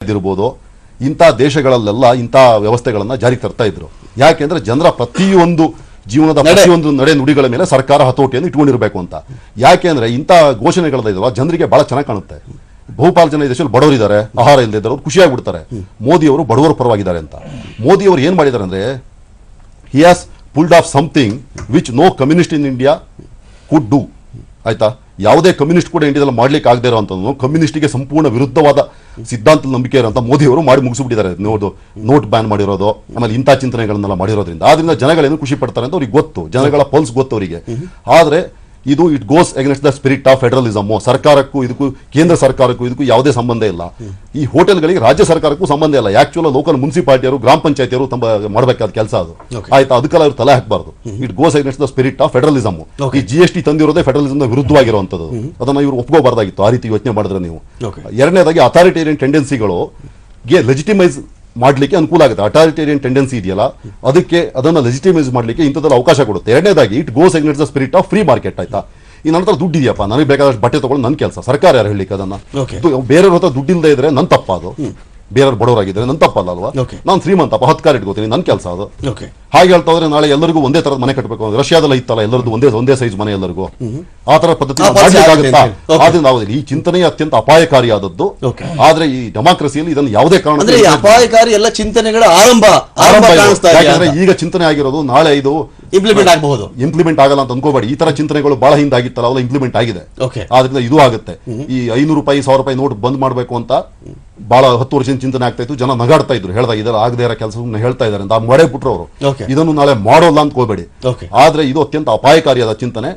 ಇರ್ಬೋದು ಇಂಥ ದೇಶಗಳಲ್ಲೆಲ್ಲ ಇಂಥ ವ್ಯವಸ್ಥೆಗಳನ್ನ ಜಾರಿಗೆ ತರ್ತಾ ಇದ್ರು. ಯಾಕೆಂದ್ರೆ ಜನರ ಪ್ರತಿಯೊಂದು ಜೀವನದ ಪ್ರತಿಯೊಂದು ನಡೆ ನುಡಿಗಳ ಮೇಲೆ ಸರ್ಕಾರ ಹತೋಟಿಯನ್ನು ಇಟ್ಕೊಂಡಿರಬೇಕು ಅಂತ. ಯಾಕೆಂದ್ರೆ ಇಂಥ ಘೋಷಣೆಗಳಿದಾವ ಜನರಿಗೆ ಬಹಳ ಚೆನ್ನಾಗಿ ಕಾಣುತ್ತೆ. ಬಹುಪಾಲು ಜನ ಈ ದೇಶದಲ್ಲಿ ಬಡವರಿದ್ದಾರೆ, ಆಹಾರ ಇಲ್ಲದೆ ಇದ್ದಾರೆ, ಖುಷಿಯಾಗ್ಬಿಡ್ತಾರೆ ಮೋದಿ ಅವರು ಬಡವರ ಪರವಾಗಿದ್ದಾರೆ ಅಂತ. ಮೋದಿ ಅವರು ಏನ್ ಮಾಡಿದ್ದಾರೆ ಅಂದ್ರೆ he has pulled off something which no communist in India could do. ಆಯ್ತಾ, ಯಾವುದೇ ಕಮ್ಯುನಿಸ್ಟ್ ಕೂಡ ಇಂಡಿಯಾದಲ್ಲಿ ಮಾಡ್ಲಿಕ್ಕೆ ಆಗದೆ ಇರೋಂಥದ್ದು, ಕಮ್ಯುನಿಸ್ಟ್ಗೆ ಸಂಪೂರ್ಣ ವಿರುದ್ಧವಾದ ಸಿದ್ಧಾಂತದ ನಂಬಿಕೆ ಇರೋಂಥ ಮೋದಿ ಅವರು ಮಾಡಿ ಮುಗಿಸ್ಬಿಟ್ಟಿದ್ದಾರೆ. ನೋಟ್ ಬ್ಯಾನ್ ಮಾಡಿರೋದು, ಆಮೇಲೆ ಇಂಥ ಚಿಂತನೆಗಳನ್ನೆಲ್ಲ ಮಾಡಿರೋದ್ರಿಂದ ಆದ್ರಿಂದ ಜನಗಳೇನು ಖುಷಿ ಪಡ್ತಾರೆ ಅಂತ ಅವ್ರಿಗೆ ಗೊತ್ತು, ಜನಗಳ ಪಲ್ಸ್ ಗೊತ್ತು ಅವರಿಗೆ. ಆದ್ರೆ ಇದು it goes against the spirit of federalism. ಸರ್ಕಾರಕ್ಕೂ ಇದಕ್ಕೂ ಕೇಂದ್ರ ಸರ್ಕಾರಕ್ಕೂ ಇದಕ್ಕೂ ಯಾವುದೇ ಸಂಬಂಧ ಇಲ್ಲ. ಈ ಹೋಟೆಲ್ಗಳಿಗೆ ರಾಜ್ಯ ಸರ್ಕಾರಕ್ಕೂ ಸಂಬಂಧ ಇಲ್ಲ. ಆಕ್ಚುಲಿ ಲೋಕಲ್ ಮುನ್ಸಿಪಾಲಿಟಿಯವರು, ಗ್ರಾಮ ಪಂಚಾಯತಿಯವರು ಮಾಡಬೇಕಾದ ಕೆಲಸ ಅದು. ಆಯ್ತಾ, ಅದಕ್ಕೆಲ್ಲ ಅವ್ರು ತಲೆ ಹಾಕಬಾರ್ದು. It goes against the spirit of federalism. ಈ GST ತಂದಿರೋದೇ ಫೆಡರಲಿಸಮ್ ವಿರುದ್ಧವಾಗಿರುವಂತದ್ದು. ಅದನ್ನ ಇವರು ಒಪ್ಕೋಬಾರ್ದಾಗಿತ್ತು ಆ ರೀತಿ ಯೋಚನೆ ಮಾಡಿದ್ರೆ ನೀವು. ಎರಡನೇದಾಗಿ ಅಥಾರಿಟೇರಿಯನ್ ಟೆಂಡೆನ್ಸಿಗಳು ಲೆಜಿಟಿಮೈಸ್ ಮಾಡ್ಲಿಕ್ಕೆ ಅನುಕೂಲ ಆಗುತ್ತೆ. ಅಟಾರಿಟೇರಿಯನ್ ಟೆಂಡೆನ್ಸಿ ಇದೆಯಲ್ಲ, ಅದನ್ನ ಲೆಜಿಟಿಮೈಸ್ ಮಾಡ್ಲಿಕ್ಕೆ ಇಂಥದ್ರಲ್ಲಿ ಅವಕಾಶ ಕೊಡುತ್ತೆ. ಎರಡನೇದಾಗಿ it goes against the spirit of free market. ಆಯ್ತಾ, ಈ ನನ್ನ ಹತ್ರ ದುಡ್ಡು ಇದೆಯಪ್ಪ, ನನಗೆ ಬೇಕಾದಷ್ಟು ಬಟ್ಟೆ ತಗೊಳ್ಳೋದು ನನ್ನ ಕೆಲಸ, ಸರ್ಕಾರ ಯಾರು ಹೇಳಿಕ್ಕೆ ಅದನ್ನ? ಬೇರೆಯವ್ರ ಹತ್ರ ದುಡ್ಡಿಲ್ಲದೆ ಇದ್ರೆ ನನ್ನ ತಪ್ಪ ಅದು. ಬೇರೆಯವ್ರು ಬಡವರಾಗಿದ್ರೆ ನನ್ನ ತಪ್ಪಲ್ಲ ಅಲ್ವಾ? ನಾನು ಶ್ರೀಮಂತಪ್ಪ, 10 ಕಾರ್ ಇಟ್ಕೋತೀನಿ, ನನ್ನ ಕೆಲಸ ಅದು. ಹಾಗೆ ಹೇಳ್ತಾ ಹೋದ್ರೆ ನಾಳೆ ಎಲ್ಲರಿಗೂ ಒಂದೇ ತರದ ಮನೆ ಕಟ್ಟಬೇಕು. ರಷ್ಯಾದಲ್ಲ ಇತ್ತಲ್ಲ, ಎಲ್ಲರದ್ದು ಒಂದೇ ಸೈಜ್ ಮನೆ ಎಲ್ಲರಿಗೂ. ಆ ತರ ಪದ್ಧತಿ ಮಾಡ್ಲಿಕ್ಕಾಗುತ್ತಾ? ಆದ್ರಿಂದ ಈ ಚಿಂತನೆ ಅತ್ಯಂತ ಅಪಾಯಕಾರಿಯಾದದ್ದು. ಆದ್ರೆ ಈ ಡೆಮಾಕ್ರಸಿಯಲ್ಲಿ ಇದನ್ನು ಯಾವುದೇ ಕಾರಣ ಅಪಾಯಕಾರಿ ಎಲ್ಲ ಚಿಂತನೆಗಳ ಆರಂಭ. ಯಾಕಂದ್ರೆ ಈಗ ಚಿಂತನೆ ಆಗಿರೋದು ನಾಳೆ ಇದು ಇಂಪ್ಲಿಮೆಂಟ್ ಆಗಬಹುದು. ಇಂಪ್ಲಿಮೆಂಟ್ ಆಗಲ್ಲ ಅಂತ ಅನ್ಕೋಬೇಡಿ. ಈ ತರ ಚಿಂತನೆಗಳು ಬಹಳ ಹಿಂದಾಗಿತ್ತಲ್ಲ, ಅವೆಲ್ಲ ಇಂಪ್ಲಿಮೆಂಟ್ ಆಗಿದೆ. ಆದ್ರಿಂದ ಇದು ಆಗುತ್ತೆ. ಈ 500 ರೂಪಾಯಿ 1000 ರೂಪಾಯಿ ನೋಟ್ ಬಂದ್ ಮಾಡಬೇಕು ಅಂತ ಬಹಳ 10 ವರ್ಷದಿಂದ ಚಿಂತನೆ ಆಗ್ತಾ ಇತ್ತು. ಜನ ನಗಾಡ್ತಾ ಇದ್ರು, ಹೇಳ್ದಾಗ ಇದೆಲ್ಲ ಆಗದೆ ಇರೋ ಕೆಲಸ ಹೇಳ್ತಾ ಇದಾರೆ ಅಂತ ಮಾಡೇ ಬಿಟ್ರು ಅವರು. ಇದನ್ನು ನಾಳೆ ಮಾಡೋಲ್ಲ ಅಂತ ಹೋಗ್ಬೇಡಿ. ಆದ್ರೆ ಇದು ಅತ್ಯಂತ ಅಪಾಯಕಾರಿಯಾದ ಚಿಂತನೆ.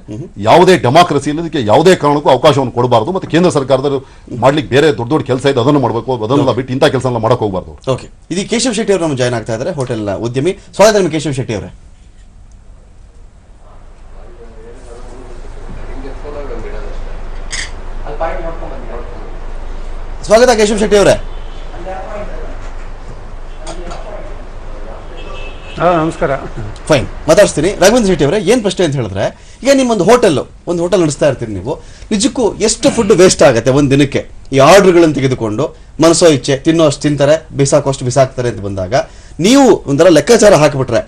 ಯಾವುದೇ ಡೆಮಾಕ್ರಸಿಯಲ್ಲಿ ಇದಕ್ಕೆ ಯಾವುದೇ ಕಾರಣಕ್ಕೂ ಅವಕಾಶವನ್ನು ಕೊಡಬಾರದು. ಮತ್ತೆ ಕೇಂದ್ರ ಸರ್ಕಾರದಲ್ಲಿ ಮಾಡ್ಲಿಕ್ಕೆ ಬೇರೆ ದೊಡ್ಡ ದೊಡ್ಡ ಕೆಲಸ ಇದೆ, ಅದನ್ನು ಮಾಡಬೇಕು. ಅದನ್ನೆಲ್ಲ ಬಿಟ್ಟು ಇಂಥ ಕೆಲಸ ಎಲ್ಲ ಮಾಡಕ್ ಹೋಗ್ಬಾರ್ದು. ಇದು ಕೇಶವ್ ಶೆಟ್ಟಿ ಅವರು ನಮ್ಮ ಜಾಯ್ನ್ ಆಗ್ತಾ ಇದ್ದಾರೆ, ಹೋಟೆಲ್ ಉದ್ಯಮಿ. ಸ್ವಾಗತ ನಿಮಗೆ ಕೇಶವ್ ಶೆಟ್ಟಿ ಅವರೇ. ಸ್ವಾಗತ ಕೇಶವ್ ಶೆಟ್ಟಿ ಅವರೇ. ನಮಸ್ಕಾರ. ಫೈನ್, ಮಾತಾಡ್ತೀನಿ. ರಾಘವೇಂದ್ರ ಶೆಟ್ಟಿ ಅವರೇ, ಏನ್ ಪ್ರಶ್ನೆ ಅಂತ ಹೇಳಿದ್ರೆ, ಈಗ ನಿಮ್ಮೊಂದು ಹೋಟೆಲ್ ನಡೆಸ್ತಾ ಇರ್ತೀರಿ ನೀವು. ನಿಜಕ್ಕೂ ಎಷ್ಟು ಫುಡ್ ವೇಸ್ಟ್ ಆಗುತ್ತೆ ಒಂದ್ ದಿನಕ್ಕೆ? ಈ ಆರ್ಡರ್ಗಳನ್ನು ತೆಗೆದುಕೊಂಡು ಮನಸೋ ಇಚ್ಛೆ ತಿನ್ನೋ ಅಷ್ಟು ತಿಂತಾರೆ, ಬಿಸಾಕೋಷ್ಟು ಬಿಸಾಕ್ತಾರೆ ಅಂತ ಬಂದಾಗ ನೀವು ಒಂಥರ ಲೆಕ್ಕಾಚಾರ ಹಾಕಿಬಿಟ್ರೆ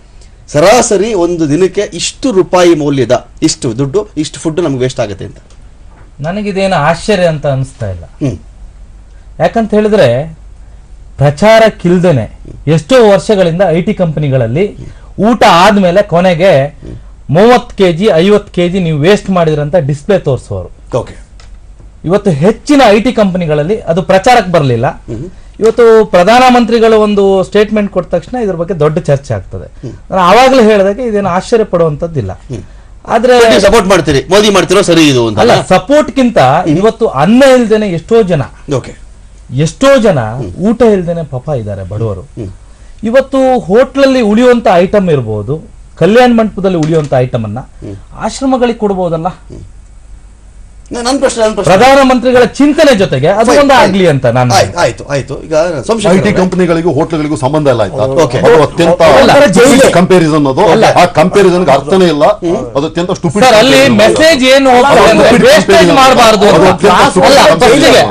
ಸರಾಸರಿ ಒಂದು ದಿನಕ್ಕೆ ಇಷ್ಟು ರೂಪಾಯಿ ಮೌಲ್ಯದ ಇಷ್ಟು ದುಡ್ಡು, ಇಷ್ಟು ಫುಡ್ ನಮ್ಗೆ ವೇಸ್ಟ್ ಆಗುತ್ತೆ ಅಂತ ನನಗಿದೇನು ಆಶ್ಚರ್ಯ ಅಂತ ಅನಿಸ್ತಾ ಇಲ್ಲ. ಯಾಕಂತ ಹೇಳಿದ್ರೆ ಪ್ರಚಾರಕ್ಕಿಲ್ದೇನೆ ಎಷ್ಟೋ ವರ್ಷಗಳಿಂದ IT ಕಂಪನಿಗಳಲ್ಲಿ ಊಟ ಆದ್ಮೇಲೆ ಕೊನೆಗೆ 30 kg 50 kg ನೀವು ವೇಸ್ಟ್ ಮಾಡಿದ್ರಂತ ಡಿಸ್ಪ್ಲೇ ತೋರಿಸುವರು. ಇವತ್ತು ಹೆಚ್ಚಿನ IT ಕಂಪನಿಗಳಲ್ಲಿ ಅದು ಪ್ರಚಾರಕ್ಕೆ ಬರಲಿಲ್ಲ. ಇವತ್ತು ಪ್ರಧಾನಮಂತ್ರಿಗಳು ಒಂದು ಸ್ಟೇಟ್ಮೆಂಟ್ ಕೊಟ್ಟ ತಕ್ಷಣ ಇದ್ರ ಬಗ್ಗೆ ದೊಡ್ಡ ಚರ್ಚೆ ಆಗ್ತದೆ. ನಾನು ಆವಾಗಲೇ ಹೇಳಿದಾಗ ಇದೇನು ಆಶ್ಚರ್ಯ ಪಡುವಂತದ್ದಿಲ್ಲ. ಆದ್ರೆ ಸಪೋರ್ಟ್ ಮಾಡ್ತೀರಿ, ಮೋದಿ ಮಾಡ್ತಿರೋ ಸರಿ ಇದು ಅಂತ ಅಲ್ಲ. ಸಪೋರ್ಟ್ಗಿಂತ ಇವತ್ತು ಅನ್ನ ಇಲ್ದೇನೆ ಎಷ್ಟೋ ಜನ ಊಟ ಇಲ್ದೇನೆ ಪಾಪ ಇದ್ದಾರೆ ಬಡವರು. ಇವತ್ತು ಹೋಟ್ಲಲ್ಲಿ ಉಳಿಯುವಂತ ಐಟಮ್ ಇರಬಹುದು, ಕಲ್ಯಾಣ ಮಂಟಪದಲ್ಲಿ ಉಳಿಯುವಂತ ಐಟಮ್ ಅನ್ನ ಆಶ್ರಮಗಳಿಗೆ ಕೊಡಬಹುದಲ್ಲ. ನನ್ನ ಪ್ರಶ್ನೆ ಪ್ರಧಾನಮಂತ್ರಿಗಳ ಚಿಂತನೆ ಜೊತೆಗೆ ಅದು ಒಂದು ಆಗ್ಲಿ ಅಂತ ನಾನು. ಆಯ್ತು. ಈಗ IT ಕಂಪನಿಗಳಿಗೂ ಹೋಟ್ಲುಗಳಿಗೂ ಸಂಬಂಧ ಇಲ್ಲ. ಅತ್ಯಂತ ಕಂಪ್ಯಾರಿಸನ್ ಅದು. ಆ ಕಂಪ್ಯಾರಿಸನ್ ಅರ್ಥನೇ ಇಲ್ಲ. ಅದು ಅತ್ಯಂತ ಸ್ಟುಪಿಡ್. ಅಲ್ಲಿ ಮೆಸೇಜ್ ಏನು ವೇಸ್ಟೇಜ್ ಮಾಡಬಾರದು.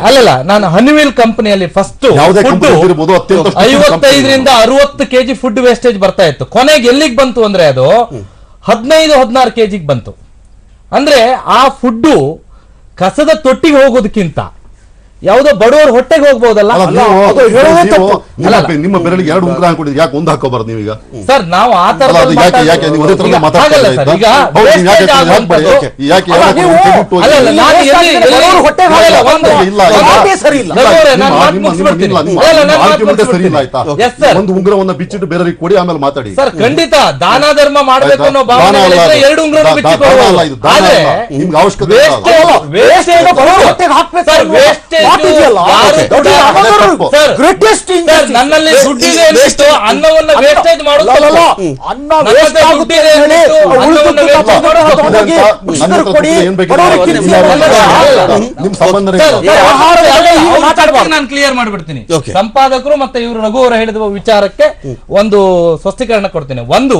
ಅಲ್ಲಲ್ಲ, ನಾನು ಹನಿವೆಲ್ ಕಂಪನಿಯಲ್ಲಿ ಫಸ್ಟ್ 55ರಿಂದ 60 kg ಫುಡ್ ವೇಸ್ಟೇಜ್ ಬರ್ತಾ ಇತ್ತು. ಕೊನೆಗೆ ಎಲ್ಲಿಗೆ ಬಂತು ಅಂದ್ರೆ ಅದು 15-16 kg ಬಂತು. ಅಂದ್ರೆ ಆ ಫುಡ್ಡು ಕಸದ ತೊಟ್ಟಿಗೆ ಹೋಗೋದಕ್ಕಿಂತ ಯಾವುದೋ ಬಡವರ ಹೊಟ್ಟೆಗೆ ಹೋಗ್ಬೋದಲ್ಲ. ನಿಮ್ಮ ಬೆರಳಿಗೆ 2 ಉಂಗುರ ಹಾಕೊಂಡಿದ್ರೆ ಯಾಕೆ ಒಂದು ಹಾಕೋಬಾರ್ದು ನೀವೀಗ? ಸರ್, ನಾವು ಆ ತರ ಒಂದು ಉಂಗುರವನ್ನ ಬಿಚ್ಚಿಟ್ಟು ಬೇರೆಯವರಿಗೆ ಕೊಡಿ, ಆಮೇಲೆ ಮಾತಾಡಿ. ಸರ್, ಖಂಡಿತ ದಾನ ಧರ್ಮ ಮಾಡಬೇಕು ಅನ್ನೋ ಭಾವನೆ 2 ಉಂಗುರ ನಿಮ್ಗೆ ಅವಶ್ಯಕತೆ ನನ್ನಲ್ಲಿ ದುಡ್ಡಿದೆ ಅಂದ್ಬಿಟ್ಟು ಅನ್ನವನ್ನ ವೇಸ್ಟೇಜ್ ಮಾಡೋದು. ನಾನು ಕ್ಲಿಯರ್ ಮಾಡ್ಬಿಡ್ತೀನಿ. ಸಂಪಾದಕರು ಮತ್ತೆ ಇವರು ರಘು ಅವರು ಹೇಳಿದ ವಿಚಾರಕ್ಕೆ ಒಂದು ಸ್ಪಷ್ಟೀಕರಣ ಕೊಡ್ತೀನಿ. ಒಂದು,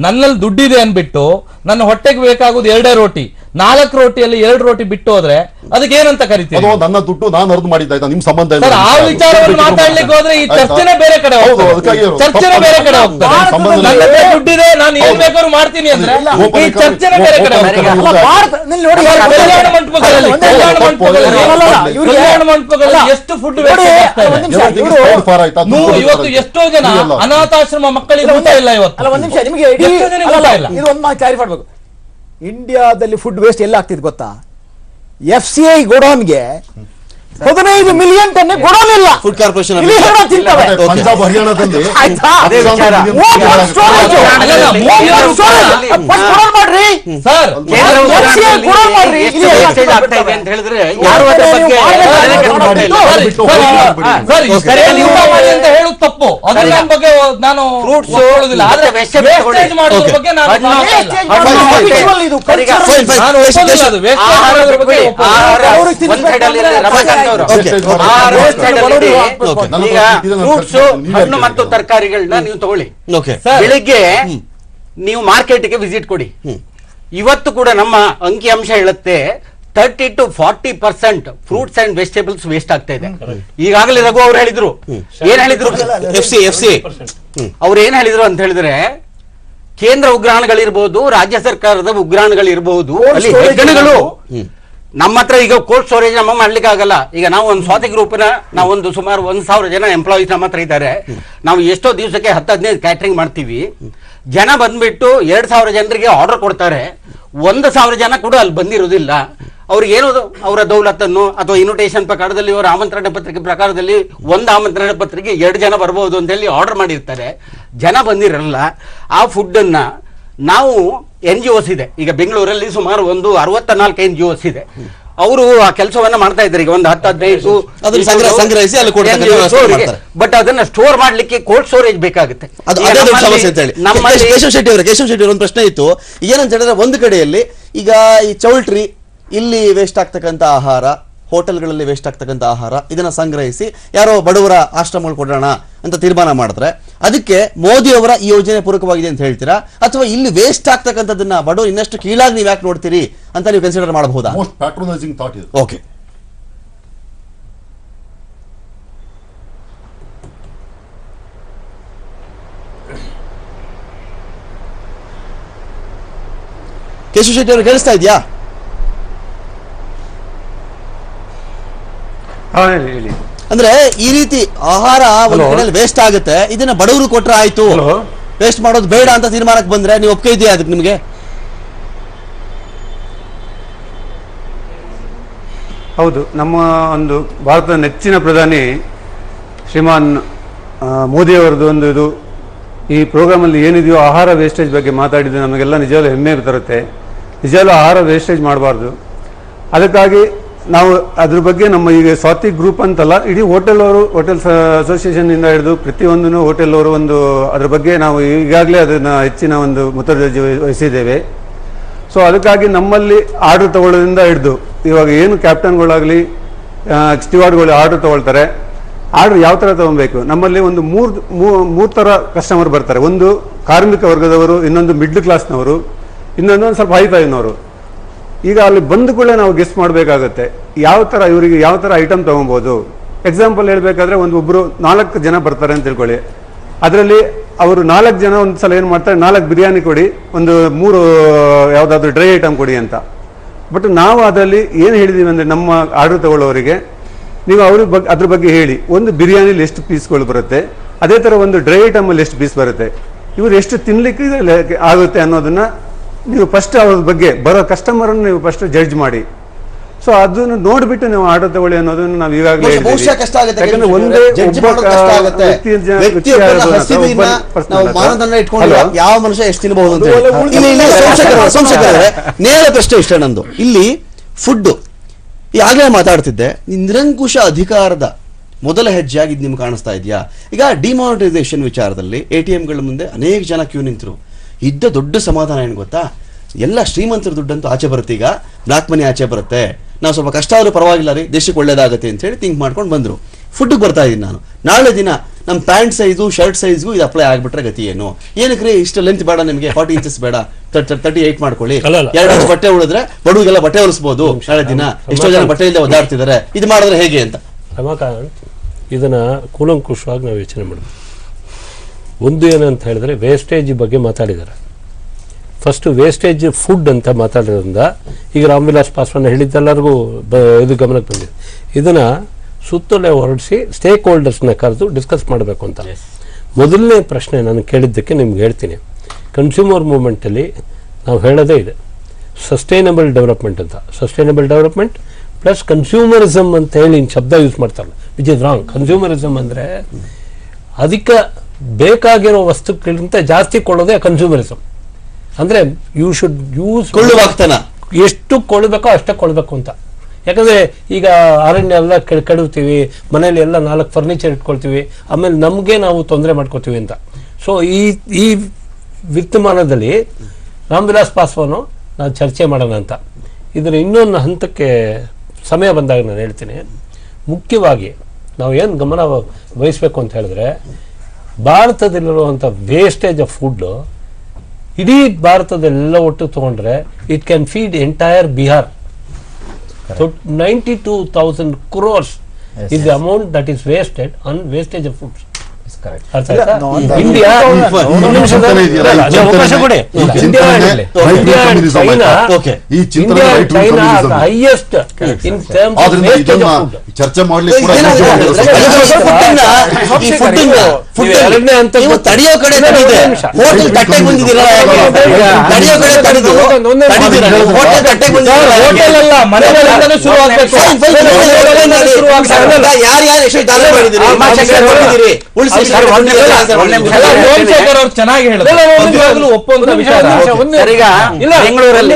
ನನ್ನಲ್ಲಿ ದುಡ್ಡಿದೆ ಅನ್ಬಿಟ್ಟು ನನ್ನ ಹೊಟ್ಟೆಗೆ ಬೇಕಾಗುದು 2 ರೋಟಿ, 4 ರೋಟಿಯಲ್ಲಿ 2 ರೋಟಿ ಬಿಟ್ಟು ಹೋದ್ರೆ ಅದಕ್ಕೆ ಏನಂತ ಕರಿತೀವಿ? ಅದು ನನ್ನ ದುಡ್ಡು ನಾನು ಅರ್ದು ಮಾಡಿದ್ದಾಯ್ತಾ, ನಿಮ್ ಸಂಬಂಧ ಇಲ್ಲ. ಸರ್, ಆ ವಿಚಾರವನ್ನು ಮಾತಾಡ್ಲಿಕ್ಕೆ ಹೋದ್ರೆ ಈ ಚರ್ಚೆನೇ ಬೇರೆ ಕಡೆ ಹೋಗ್ತದೆ. ಚರ್ಚೆನೇ ಬೇರೆ ಕಡೆ ಹೋಗ್ತದೆ. ನನ್ನ ಹತ್ರ ದುಡ್ಡಿದೆ, ನಾನು ಏನ್ ಬೇಕಾದ್ರೂ ಮಾಡ್ತೀನಿ ಅಂದ್ರೆ ಈ ಚರ್ಚೆನೇ ಬೇರೆ ಕಡೆ ಹೋಗ್ತದೆ. ಕಲ್ಯಾಣ ಮಂಟಪಗಳಲ್ಲಿ ಎಷ್ಟು ಫುಡ್ ಇವತ್ತು ಎಷ್ಟೋ ಜನ ಅನಾಥಾಶ್ರಮ ಮಕ್ಕಳಿಗೆ ಊಟ ಇಲ್ಲ. ಇವತ್ತು ಒಂದ್ ನಿಮಿಷ, ನಿಮಗೆ ಇದು ಒಂದು ಮಾತು ಕ್ಲಾರಿಫೈ ಮಾಡ್ಬೇಕು. ಇಂಡಿಯಾದಲ್ಲಿ ಫುಡ್ ವೇಸ್ಟ್ ಎಲ್ಲ ಆಗ್ತಿದೆ ಗೊತ್ತಾ? FCI ಗೋಡೌನ್ಗೆ 15 ಮಿಲಿಯನ್ ಟನ್ ಗೋಡೌನ್ ಇಲ್ಲ. ಫುಡ್ ಕಾರ್ಪೊರೇಷನ್ ಪಂಜಾಬ್ ಹರಿಯಾಣದಲ್ಲಿ ಮಾಡ್ರಿ ಸರ್. ಅಂತ ಹೇಳಿದ್ರೆ ಯಾರು ಅದ್ರ ಬಗ್ಗೆ ಅಂತ ಹೇಳುದು ತಪ್ಪು. ಅದ್ರ ಬಗ್ಗೆ ನಾನು ಹೇಳುದಿಲ್ಲ. ಆದ್ರೆ ವೇಸ್ಟೇಜ್ ಮಾಡೋದ್ರ ಬಗ್ಗೆ ಈಗ ಫ್ರೂಟ್ಸ್ ಹಣ್ಣು ಮತ್ತು ತರಕಾರಿಗಳನ್ನ ನೀವು ತಗೊಳ್ಳಿ. ಬೆಳಿಗ್ಗೆ ನೀವು ಮಾರ್ಕೆಟ್ಗೆ ವಿಸಿಟ್ ಕೊಡಿ. ಇವತ್ತು ಕೂಡ ನಮ್ಮ ಅಂಕಿ ಅಂಶ ಹೇಳುತ್ತೆ 30 to 40% fruits and vegetables waste ಆಗ್ತಾ ಇದೆ. ಈಗಾಗಲೇ ರಘು ಅವ್ರು ಹೇಳಿದ್ರು, ಏನ್ ಹೇಳಿದ್ರು, ಅವ್ರು ಏನ್ ಹೇಳಿದ್ರು ಅಂತ ಹೇಳಿದ್ರೆ, ಕೇಂದ್ರ ಉಗ್ರಾಣಗಳಿರ್ಬೋದು, ರಾಜ್ಯ ಸರ್ಕಾರದ ಉಗ್ರಾಣಗಳಿರ್ಬೋದು, ಅಲ್ಲಿ ಹೆಗ್ಗಣಗಳು ನಮ್ಮ ಹತ್ರ ಈಗ ಕೋಲ್ಡ್ ಸ್ಟೋರೇಜ್ ನಮ್ಮ ಮಾಡ್ಲಿಕ್ಕೆ ಆಗಲ್ಲ. ಈಗ ನಾವು ಒಂದು ಸ್ವಾತಿ ಗ್ರೂಪ್ನ ನಾವೊಂದು ಸುಮಾರು 1,000 ಜನ ಎಂಪ್ಲಾಯೀಸ್ ನಮ್ಮ ಹತ್ರ ಇದ್ದಾರೆ. ನಾವು ಎಷ್ಟೋ ದಿವಸಕ್ಕೆ 10-15 ಕ್ಯಾಟ್ರಿಂಗ್ ಮಾಡ್ತೀವಿ. ಜನ ಬಂದ್ಬಿಟ್ಟು 2,000 ಜನರಿಗೆ ಆರ್ಡರ್ ಕೊಡ್ತಾರೆ. 1,000 ಜನ ಕೂಡ ಅಲ್ಲಿ ಬಂದಿರೋದಿಲ್ಲ. ಅವ್ರಿಗೆ ಏನೋ ಅವರ ದೌಲತ್ತನ್ನು ಅಥವಾ ಇನ್ವಿಟೇಷನ್ ಪ್ರಕಾರದಲ್ಲಿ ಅವರ ಆಮಂತ್ರಣ ಪತ್ರಿಕೆ ಪ್ರಕಾರದಲ್ಲಿ ಒಂದು ಆಮಂತ್ರಣ ಪತ್ರಿಕೆ 2 ಜನ ಬರ್ಬೋದು ಅಂತ ಹೇಳಿ ಆರ್ಡರ್ ಮಾಡಿರ್ತಾರೆ. ಜನ ಬಂದಿರಲ್ಲ. ಆ ಫುಡ್ ಅನ್ನ ನಾವು NGOs ಇದೆ, ಈಗ ಬೆಂಗಳೂರಲ್ಲಿ ಸುಮಾರು ಒಂದು 64 NGOs ಇದೆ. ಅವರು ಆ ಕೆಲಸವನ್ನ ಮಾಡ್ತಾ ಇದ್ದಾರೆ. ಈಗ ಒಂದು 10-15 ಸಂಗ್ರಹಿಸಿ ಅಲ್ಲಿ ಕೊಡ್ತಾರೆ. ಬಟ್ ಅದನ್ನ ಸ್ಟೋರ್ ಮಾಡ್ಲಿಕ್ಕೆ ಕೋಲ್ಡ್ ಸ್ಟೋರೇಜ್ ಬೇಕಾಗುತ್ತೆ. ಕೇಶವ್ ಶೆಟ್ಟಿ ಅವರ ಒಂದು ಪ್ರಶ್ನೆ ಇತ್ತು. ಏನಂತ ಹೇಳಿದ್ರೆ, ಒಂದು ಕಡೆಯಲ್ಲಿ ಈಗ ಈ ಚೌಲ್ಟ್ರಿ ಇಲ್ಲಿ ವೇಸ್ಟ್ ಆಗ್ತಕ್ಕಂಥ ಆಹಾರ, ಹೋಟೆಲ್ಗಳಲ್ಲಿ ವೇಸ್ಟ್ ಆಗ್ತಕ್ಕಂಥ ಆಹಾರ, ಇದನ್ನ ಸಂಗ್ರಹಿಸಿ ಯಾರೋ ಬಡವರ ಆಶ್ರಮಗಳು ಕೊಡೋಣ ಅಂತ ತೀರ್ಮಾನ ಮಾಡಿದ್ರೆ ಅದಕ್ಕೆ ಮೋದಿ ಅವರ ಈ ಯೋಜನೆ ಪೂರಕವಾಗಿದೆ ಅಂತ ಹೇಳ್ತೀರಾ, ಅಥವಾ ಇಲ್ಲಿ ವೇಸ್ಟ್ ಆಗ್ತಕ್ಕಂಥದ್ದನ್ನ ಬಡವರು ಇನ್ನಷ್ಟು ಕೀಳಾಗಿ ನೀವು ಯಾಕೆ ನೋಡ್ತೀರಿ ಅಂತ ನೀವು ಕನ್ಸಿಡರ್ ಮಾಡಬಹುದಾ? ಓಕೆ, ಕೇಶವ್ ಶೆಟ್ಟಿ ಅವರು ಕೇಳಿಸ್ತಾ ಇದೆಯಾ? ಅಂದ್ರೆ ಈ ರೀತಿ ಆಹಾರ ಒಂದು ಕಡೆಯಲ್ಲಿ ವೇಸ್ಟ್ ಆಗುತ್ತೆ, ಇದನ್ನ ಬಡವರು ಕೊಟ್ರೆ ಆಯ್ತು, ವೇಸ್ಟ್ ಮಾಡೋದು ಬೇಡ ಅಂತ ತೀರ್ಮಾನಕ್ಕೆ ಬಂದ್ರೆ ನೀವು ಒಪ್ಪಿಗೆ ಇದೆಯಾ ಅದಕ್ಕೆ ನಿಮಗೆ? ಹೌದು, ನಮ್ಮ ಒಂದು ಭಾರತದ ನೆಚ್ಚಿನ ಪ್ರಧಾನಿ ಶ್ರೀಮಾನ್ ಮೋದಿಯವರದ್ದು ಒಂದು ಇದು ಈ ಪ್ರೋಗ್ರಾಮಲ್ಲಿ ಏನಿದೆಯೋ ಆಹಾರ ವೇಸ್ಟೇಜ್ ಬಗ್ಗೆ ಮಾತಾಡಿದ್ದು ನಮಗೆಲ್ಲ ನಿಜವಾಗ್ಲೂ ಹೆಮ್ಮೆ ತರುತ್ತೆ. ನಿಜವಾಗ್ಲೂ ಆಹಾರ ವೇಸ್ಟೇಜ್ ಮಾಡಬಾರ್ದು. ಅದಕ್ಕಾಗಿ ನಾವು ಅದ್ರ ಬಗ್ಗೆ ನಮ್ಮ ಈಗ ಸ್ವಾತಿ ಗ್ರೂಪ್ ಅಂತಲ್ಲ, ಇಡೀ ಹೋಟೆಲ್ ಅಸೋಸಿಯೇಷನ್ ಇಂದ ಹಿಡಿದು ಪ್ರತಿಯೊಂದನ್ನು ಹೋಟೆಲ್ ಅವರು ಒಂದು ಅದ್ರ ಬಗ್ಗೆ ನಾವು ಈಗಾಗಲೇ ಅದನ್ನ ಹೆಚ್ಚಿನ ಒಂದು ಮುತುವರ್ಜಿ ವಹಿಸಿದ್ದೇವೆ. ಸೊ ಅದಕ್ಕಾಗಿ ನಮ್ಮಲ್ಲಿ ಆರ್ಡರ್ ತಗೊಳ್ಳೋದ್ರಿಂದ ಹಿಡಿದು ಇವಾಗ ಏನು ಕ್ಯಾಪ್ಟನ್ಗಳಾಗಲಿ ಸ್ಟಿವಾರ್ಡ್ಗಳು ಆರ್ಡರ್ ತಗೊಳ್ತಾರೆ, ಆರ್ಡರ್ ಯಾವ ಥರ ತಗೊಬೇಕು, ನಮ್ಮಲ್ಲಿ ಒಂದು ಮೂರು ಥರ ಕಸ್ಟಮರ್ ಬರ್ತಾರೆ. ಒಂದು ಕಾರ್ಮಿಕ ವರ್ಗದವರು, ಇನ್ನೊಂದು ಮಿಡ್ಲ್ ಕ್ಲಾಸ್ನವರು, ಇನ್ನೊಂದು ಒಂದು ಸ್ವಲ್ಪ ಹೈಫೈನವರು. ಈಗ ಅಲ್ಲಿ ಬಂದ ಕೂಡಲೇ ನಾವು ಗೆಸ್ಟ್ ಮಾಡಬೇಕಾಗತ್ತೆ ಯಾವ ಥರ ಇವರಿಗೆ ಯಾವ ಥರ ಐಟಮ್ ತೊಗೊಬೋದು. ಎಕ್ಸಾಂಪಲ್ ಹೇಳಬೇಕಾದ್ರೆ ಒಬ್ಬರು 4 ಜನ ಬರ್ತಾರೆ ಅಂತ ತಿಳ್ಕೊಳ್ಳಿ. ಅದರಲ್ಲಿ ಅವರು 4 ಜನ ಒಂದು ಸಲ ಏನು ಮಾಡ್ತಾರೆ, 4 ಬಿರಿಯಾನಿ ಕೊಡಿ, ಒಂದು 3 ಯಾವುದಾದ್ರೂ ಡ್ರೈ ಐಟಮ್ ಕೊಡಿ ಅಂತ. ಬಟ್ ನಾವು ಅದರಲ್ಲಿ ಏನು ಹೇಳಿದ್ದೀವಿ ಅಂದರೆ, ನಮ್ಮ ಆರ್ಡರ್ ತಗೊಳ್ಳೋರಿಗೆ ನೀವು ಅವ್ರಿಗೆ ಅದ್ರ ಬಗ್ಗೆ ಹೇಳಿ, ಒಂದು ಬಿರಿಯಾನಿಲಿ ಎಷ್ಟು ಪೀಸ್ಗಳು ಬರುತ್ತೆ, ಅದೇ ಥರ ಒಂದು ಡ್ರೈ ಐಟಮಲ್ಲಿ ಎಷ್ಟು ಪೀಸ್ ಬರುತ್ತೆ, ಇವರು ಎಷ್ಟು ತಿನ್ಲಿಕ್ಕೆ ಆಗುತ್ತೆ ಅನ್ನೋದನ್ನ ನೀವು ಫಸ್ಟ್ ಅವ್ರ ಬಗ್ಗೆ ಬರೋ ಕಸ್ಟಮರನ್ನು ನೀವು ಫಸ್ಟ್ ಜಡ್ಜ್ ಮಾಡಿ. ಸೊ ಅದನ್ನು ನೋಡ್ಬಿಟ್ಟು ನೀವು ಆರ್ಡರ್ ತಗೊಳ್ಳಿ ಅನ್ನೋದನ್ನು ನಾವು ಈಗಾಗಲೇ ಯಾಕಂದ್ರೆ ಒಂದೇ ಯಾವ ಮನುಷ್ಯ ಎಷ್ಟು ತಿನ್ನಬಹುದು ಅಂತ ನೇರ ಪ್ರಶ್ನೆ ಇಷ್ಟ ನಂದು. ಇಲ್ಲಿ ಫುಡ್ ಈಗಾಗಲೇ ಮಾತಾಡ್ತಿದ್ದೆ, ನಿರಂಕುಶ ಅಧಿಕಾರದ ಮೊದಲ ಹೆಜ್ಜೆಯಾಗಿ ನಿಮ್ಗೆ ಕಾಣಿಸ್ತಾ ಇದೆಯಾ? ಈಗ ಡಿಮಾನಿಟೈಸೇಷನ್ ವಿಚಾರದಲ್ಲಿ ATMಗಳ ಮುಂದೆ ಅನೇಕ ಜನ ಕ್ಯೂ ನಿಂತರು. ಇದ್ದ ದೊಡ್ಡ ಸಮಾಧಾನ ಏನು ಗೊತ್ತಾ, ಎಲ್ಲ ಶ್ರೀಮಂತರ ದುಡ್ಡಂತೂ ಆಚೆ ಬರುತ್ತೆ, ಈಗ ಬ್ಲಾಕ್ ಮನಿ ಆಚೆ ಬರುತ್ತೆ, ನಾವು ಸ್ವಲ್ಪ ಕಷ್ಟ ಆದ್ರೂ ಪರವಾಗಿಲ್ಲ ರೀ, ದೇಶಕ್ಕೆ ಒಳ್ಳೇದಾಗತ್ತೆ ಅಂತ ಹೇಳಿ ಥಿಂಕ್ ಮಾಡ್ಕೊಂಡು ಬಂದ್ರು. ಫುಡ್ಗೆ ಬರ್ತಾ ಇದ್ದೀನಿ ನಾನು. ನಾಳೆ ದಿನ ನಮ್ಮ ಪ್ಯಾಂಟ್ ಸೈಜು ಶರ್ಟ್ ಸೈಜ್ಗೂ ಇದು ಅಪ್ಲೈ ಆಗ್ಬಿಟ್ರೆ ಗತಿ ಏನು? ಏನಕ್ಕೆ ಇಷ್ಟು ಲೆಂತ್ ಬೇಡ ನಿಮಗೆ, 40 ಇಂಚಸ್ ಬೇಡ, 38 ಮಾಡ್ಕೊಳ್ಳಿ, 2 ಇಂಚ್ ಬಟ್ಟೆ ಉಳಿದ್ರೆ ಬಡವರಿಗೆಲ್ಲ ಬಟ್ಟೆ ಹೊಲಿಸಬಹುದು ನಾಳೆ ದಿನ, ಎಷ್ಟೋ ಜನ ಬಟ್ಟೆ ಇಲ್ಲದೆ ಒದ್ದಾಡ್ತಿದ್ದಾರೆ, ಇದು ಮಾಡಿದ್ರೆ ಹೇಗೆ ಅಂತ. ರಮಾಕಾಂತ್, ಇದನ್ನ ಕೂಲಂಕುಷವಾಗಿ ನಾವು ಯೋಚನೆ ಮಾಡಬೇಕು. ಒಂದು ಏನಂತ ಹೇಳಿದ್ರೆ ವೇಸ್ಟೇಜ್ ಬಗ್ಗೆ ಮಾತಾಡಿದ್ದಾರೆ. ಫಸ್ಟ್ ವೇಸ್ಟೇಜ್ ಫುಡ್ ಅಂತ ಮಾತಾಡೋದ್ರಿಂದ ಈಗ ರಾಮ್ವಿಲಾಸ್ ಪಾಸ್ವಾನ್ ಹೇಳಿದ್ದೆಲ್ಲರಿಗೂ ಇದು ಗಮನಕ್ಕೆ ಬಂದಿದೆ. ಇದನ್ನ ಸುತ್ತಲೇ ಹೊರಡಿಸಿ ಸ್ಟೇಕ್ ಹೋಲ್ಡರ್ಸ್ನ ಕರೆದು ಡಿಸ್ಕಸ್ ಮಾಡಬೇಕು ಅಂತ. ಮೊದಲನೇ ಪ್ರಶ್ನೆ ನಾನು ಕೇಳಿದ್ದಕ್ಕೆ ನಿಮ್ಗೆ ಹೇಳ್ತೀನಿ. ಕನ್ಸ್ಯೂಮರ್ ಮೂವ್ಮೆಂಟಲ್ಲಿ ನಾವು ಹೇಳೋದೇ ಇದೆ, ಸಸ್ಟೈನಬಲ್ ಡೆವಲಪ್ಮೆಂಟ್ ಅಂತ. ಸಸ್ಟೈನಬಲ್ ಡೆವಲಪ್ಮೆಂಟ್ ಪ್ಲಸ್ ಕನ್ಸ್ಯೂಮರಿಸಮ್ ಅಂತ ಹೇಳಿ ಶಬ್ದ ಯೂಸ್ ಮಾಡ್ತಾರಲ್ಲ, ವಿಚ್ ಇಸ್ ರಾಂಗ್. ಕನ್ಸ್ಯೂಮರಿಸಮ್ ಅಂದರೆ ಅದಕ್ಕೆ ಬೇಕಾಗಿರೋ ವಸ್ತುಗಳಿಗಿಂತ ಜಾಸ್ತಿ ಕೊಡೋದೇ ಕನ್ಸ್ಯೂಮರಿಸಮ್. ಅಂದರೆ ಯು ಶುಡ್ ಯೂಸ್ ಎಷ್ಟು ಕೊಡಬೇಕೋ ಅಷ್ಟೇ ಕೊಡಬೇಕು ಅಂತ. ಯಾಕಂದರೆ ಈಗ ಅರಣ್ಯ ಎಲ್ಲ ಕೆಡವ್ತೀವಿ, ಮನೇಲಿ ಎಲ್ಲ 4 ಫರ್ನಿಚರ್ ಇಟ್ಕೊಳ್ತೀವಿ, ಆಮೇಲೆ ನಮಗೆ ನಾವು ತೊಂದರೆ ಮಾಡ್ಕೋತೀವಿ ಅಂತ. ಸೊ ಈ ವಿದ್ಯಮಾನದಲ್ಲಿ ರಾಮ್ವಿಲಾಸ್ ಪಾಸ್ವಾನು ನಾವು ಚರ್ಚೆ ಮಾಡೋಣ ಅಂತ. ಇದರ ಇನ್ನೊಂದು ಹಂತಕ್ಕೆ ಸಮಯ ಬಂದಾಗ ನಾನು ಹೇಳ್ತೀನಿ. ಮುಖ್ಯವಾಗಿ ನಾವು ಏನು ಗಮನ ವಹಿಸ್ಬೇಕು ಅಂತ ಹೇಳಿದ್ರೆ, ಭಾರತದಲ್ಲಿರುವಂಥ ವೇಸ್ಟೇಜ್ ಆಫ್ ಫುಡ್ಡು ಇಡೀ ಭಾರತದೆಲ್ಲ ಒಟ್ಟು ತಗೊಂಡ್ರೆ it can feed entire Bihar. So 92,000 crores is the amount that is wasted on wastage of foods. India highest in terms of wastage of food. ಚರ್ಚೆ ಮಾಡ್ಲಿಕ್ಕೆ ತಡೆಯೋ ಕಡೆ ಹೋಟೆಲ್ ತಟ್ಟೆಗೆ ಬಂದಿದ್ದೀರಾ? ಹೋಟೆಲ್ ಅಲ್ಲ, ಮನೆಗಳಿಂದಲೂ ಶುರು ಆಗಬೇಕು. ಯಾರ್ಯಾರು ಎಷ್ಟು ದಾನ ಮಾಡಿದ್ದೀರಿ ಉಳಿಸಿ ಸೋಮಶೇಖರ್ ಅವ್ರು ಚೆನ್ನಾಗಿ ಹೇಳಿದ್ರು, ಒಪ್ಪುವಂತ ವಿಚಾರ. ಬೆಂಗಳೂರಲ್ಲಿ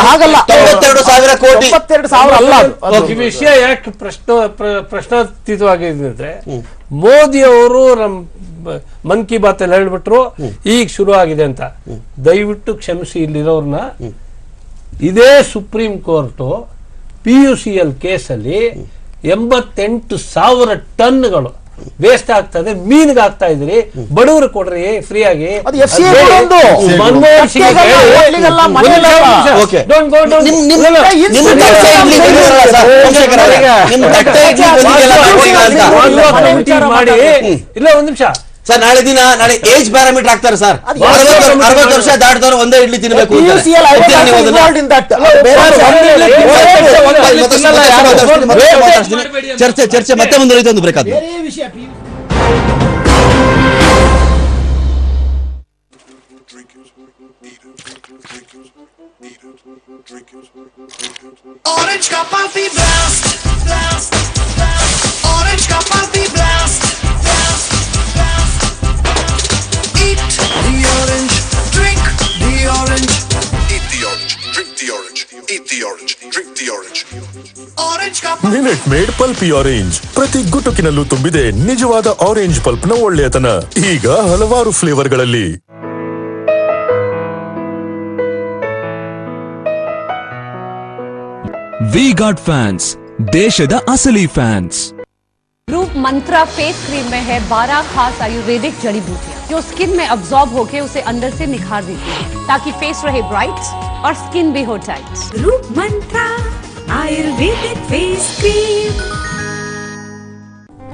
ಹಾಗಲ್ಲ, 92,000 ಕೋಟಿ. 92,000 ಅಲ್ಲ. ಈ ವಿಷಯ ಯಾಕೆ ಪ್ರಶ್ನಾತೀತವಾಗಿದೆ ಅಂದ್ರೆ, ಮೋದಿ ಅವರು ನಮ್ಮ ಮನ್ ಕಿ ಬಾತ್ ಅಲ್ಲಿ ಹೇಳ್ಬಿಟ್ರು ಈಗ ಶುರು ಆಗಿದೆ ಅಂತ. ದಯವಿಟ್ಟು ಕ್ಷಮಿಸಿ, ಇಲ್ಲಿರೋರ್ನ ಇದೇ ಸುಪ್ರೀಂ ಕೋರ್ಟ್ PUCL ಕೇಸಲ್ಲಿ 88,000 ಟನ್ಗಳು ವೇಸ್ಟ್ ಆಗ್ತದೆ, ಮೀನಿಗೆ ಆಗ್ತಾ ಇದ್ರಿ, ಬಡವರು ಕೊಡ್ರಿ ಫ್ರೀ ಆಗಿ. ಮನಮೋಹನ್ ಸಿಂಗ್ ಮಾಡಿ ಇಲ್ಲ, ಒಂದ್ ನಿಮಿಷ ಸರ್, ನಾಳೆ ಏಜ್ ಪ್ಯಾರಾಮೀಟರ್ ಆಗ್ತಾರೆ ಸರ್. 60 ವರ್ಷ ದಾಟಿದವರು ಒಂದೇ ಇಡ್ಲಿ ತಿನ್ಬೇಕು. ಚರ್ಚೆ ಮತ್ತೆ ಮುಂದುವರಿತು. ಒಂದು ಬ್ರೇಕ್ ಆದ Orange ka party blast, blast, blast. Orange ka party blast, blast, blast. Eat the orange, drink the orange. Eat the orange, drink the orange. Eat the orange, drink the orange. Orange ka party. Minute Maid pulpy orange. ಪ್ರತಿ ಗುಟುಕಿನಲ್ಲೂ ತುಂಬಿದೆ ನಿಜವಾದ orange pulp ನ ಒಳ್ಳೆಯತನ. ಈಗ ಹಲವಾರು ಫ್ಲೇವರ್ಗಳಲ್ಲಿ. We got fans, ದೇಶದ ಅಸಲಿ fans. रूप मंत्रा फेस क्रीम में है 12 खास आयुर्वेदिक जड़ी बूटियां जो स्किन में अब्सॉर्ब होकर उसे अंदर से निखार देती है, ताकि फेस रहे ब्राइट और स्किन भी हो टाइट. रूप मंत्रा आयुर्वेदिक फेस क्रीम.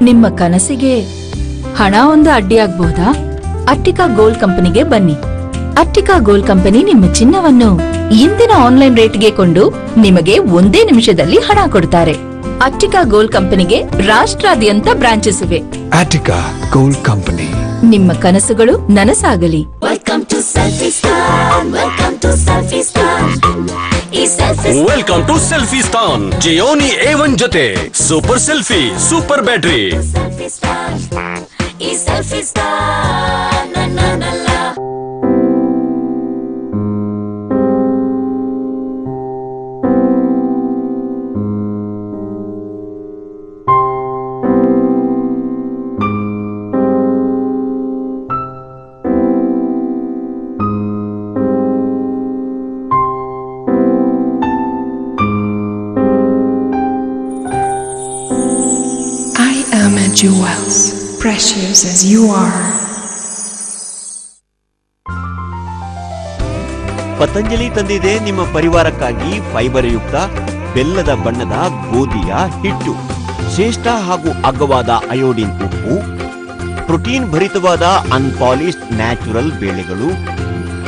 ನಿಮ್ಮ ಕನಸಿಗೆ ಹಣ ಒಂದು ಅಡ್ಡಿಯಾಗಬಹುದಾ? ಅಟ್ಟಿಕಾ ಗೋಲ್ಡ್ ಕಂಪನಿಗೆ ಬನ್ನಿ. ಅಟ್ಟಿಕಾ ಗೋಲ್ಡ್ ಕಂಪನಿ ನಿಮ್ಮ ಚಿನ್ನವನ್ನು ಇಂದಿನ ಆನ್ಲೈನ್ ರೇಟ್ಗೆ ಕೊಂಡು ನಿಮಗೆ ಒಂದೇ ನಿಮಿಷದಲ್ಲಿ ಹಣ ಕೊಡ್ತಾರೆ. ಅಟ್ಟಿಕಾ ಗೋಲ್ಡ್ ಕಂಪನಿಗೆ ರಾಷ್ಟ್ರಾದ್ಯಂತ ಬ್ರಾಂಚಸ್ ಇವೆ. Attica Gold Company. ನಿಮ್ಮ ಕನಸುಗಳು ನನಸಾಗಲಿ. Welcome to selfie scan. Gionee A1 ಜೊತೆ super selfie, super battery. jewels, precious as you are. Patanjali ತಂದಿದೆ ನಿಮ್ಮ ಪರಿವಾರಕ್ಕಾಗಿ ಫೈಬರ್ ಯುಕ್ತ ಬೆಲ್ಲದ ಬಣ್ಣದ ಗೋಧಿಯ ಹಿಟ್ಟು, ಶ್ರೇಷ್ಠ ಹಾಗೂ ಅಗ್ಗವಾದ ಅಯೋಡಿನ್ ಉಪ್ಪು, ಪ್ರೋಟೀನ್ ಭರಿತವಾದ ಅನ್ಪಾಲಿಶ್ಡ್ ನ್ಯಾಚುರಲ್ ಬೇಳೆಗಳು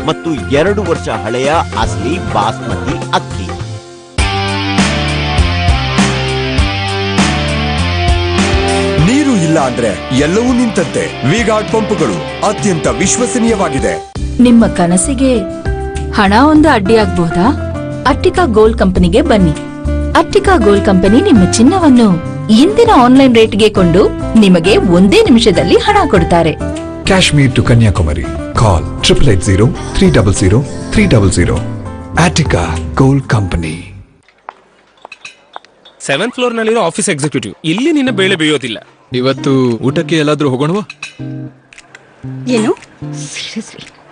ಮತ್ತು 2 ವರ್ಷ ಹಳೆಯ ಅಸ್ಲಿ ಬಾಸ್ಮತಿ ಅಕ್ಕಿ. ನೀರು ಇಲ್ಲ ಅಂದ್ರೆ ಎಲ್ಲವೂ ನಿಂತಂತೆ. ವಿ-ಗಾರ್ಡ್ ಪಂಪುಗಳು ಅತ್ಯಂತ ವಿಶ್ವಸನೀಯವಾಗಿದೆ. ನಿಮ್ಮ ಕನಸಿಗೆ ಹಣ ಒಂದು ಅಡ್ಡಿಯಾಗಬಹುದಾ? ಅಟ್ಟಿಕಾ ಗೋಲ್ಡ್ ಕಂಪನಿಗೆ ಬನ್ನಿ. ಅಟ್ಟಿಕಾ ಗೋಲ್ಡ್ ಕಂಪನಿ ನಿಮ್ಮ ಚಿನ್ನವನ್ನು ಇಂದಿನ ಆನ್ಲೈನ್ ರೇಟ್ಗೆ ಕೊಂಡು ನಿಮಗೆ 1 ನಿಮಿಷದಲ್ಲಿ ಹಣ ಕೊಡ್ತಾರೆ. Kashmir to Kanyakumari. Call 8803000300. Attica gold company. 7th floor ನಲ್ಲಿರೋ ಆಫೀಸ್ ಎಕ್ಸಿಕ್ಯೂಟಿವ್. ಇಲ್ಲಿ ನಿನ್ನ ಬೇಳೆ ಬೇಯೋದಿಲ್ಲ. ಇವತ್ತು ಊಟಕ್ಕೆ ಎಲ್ಲಾದ್ರೂ ಹೋಗೋಣವಾ? ಏನು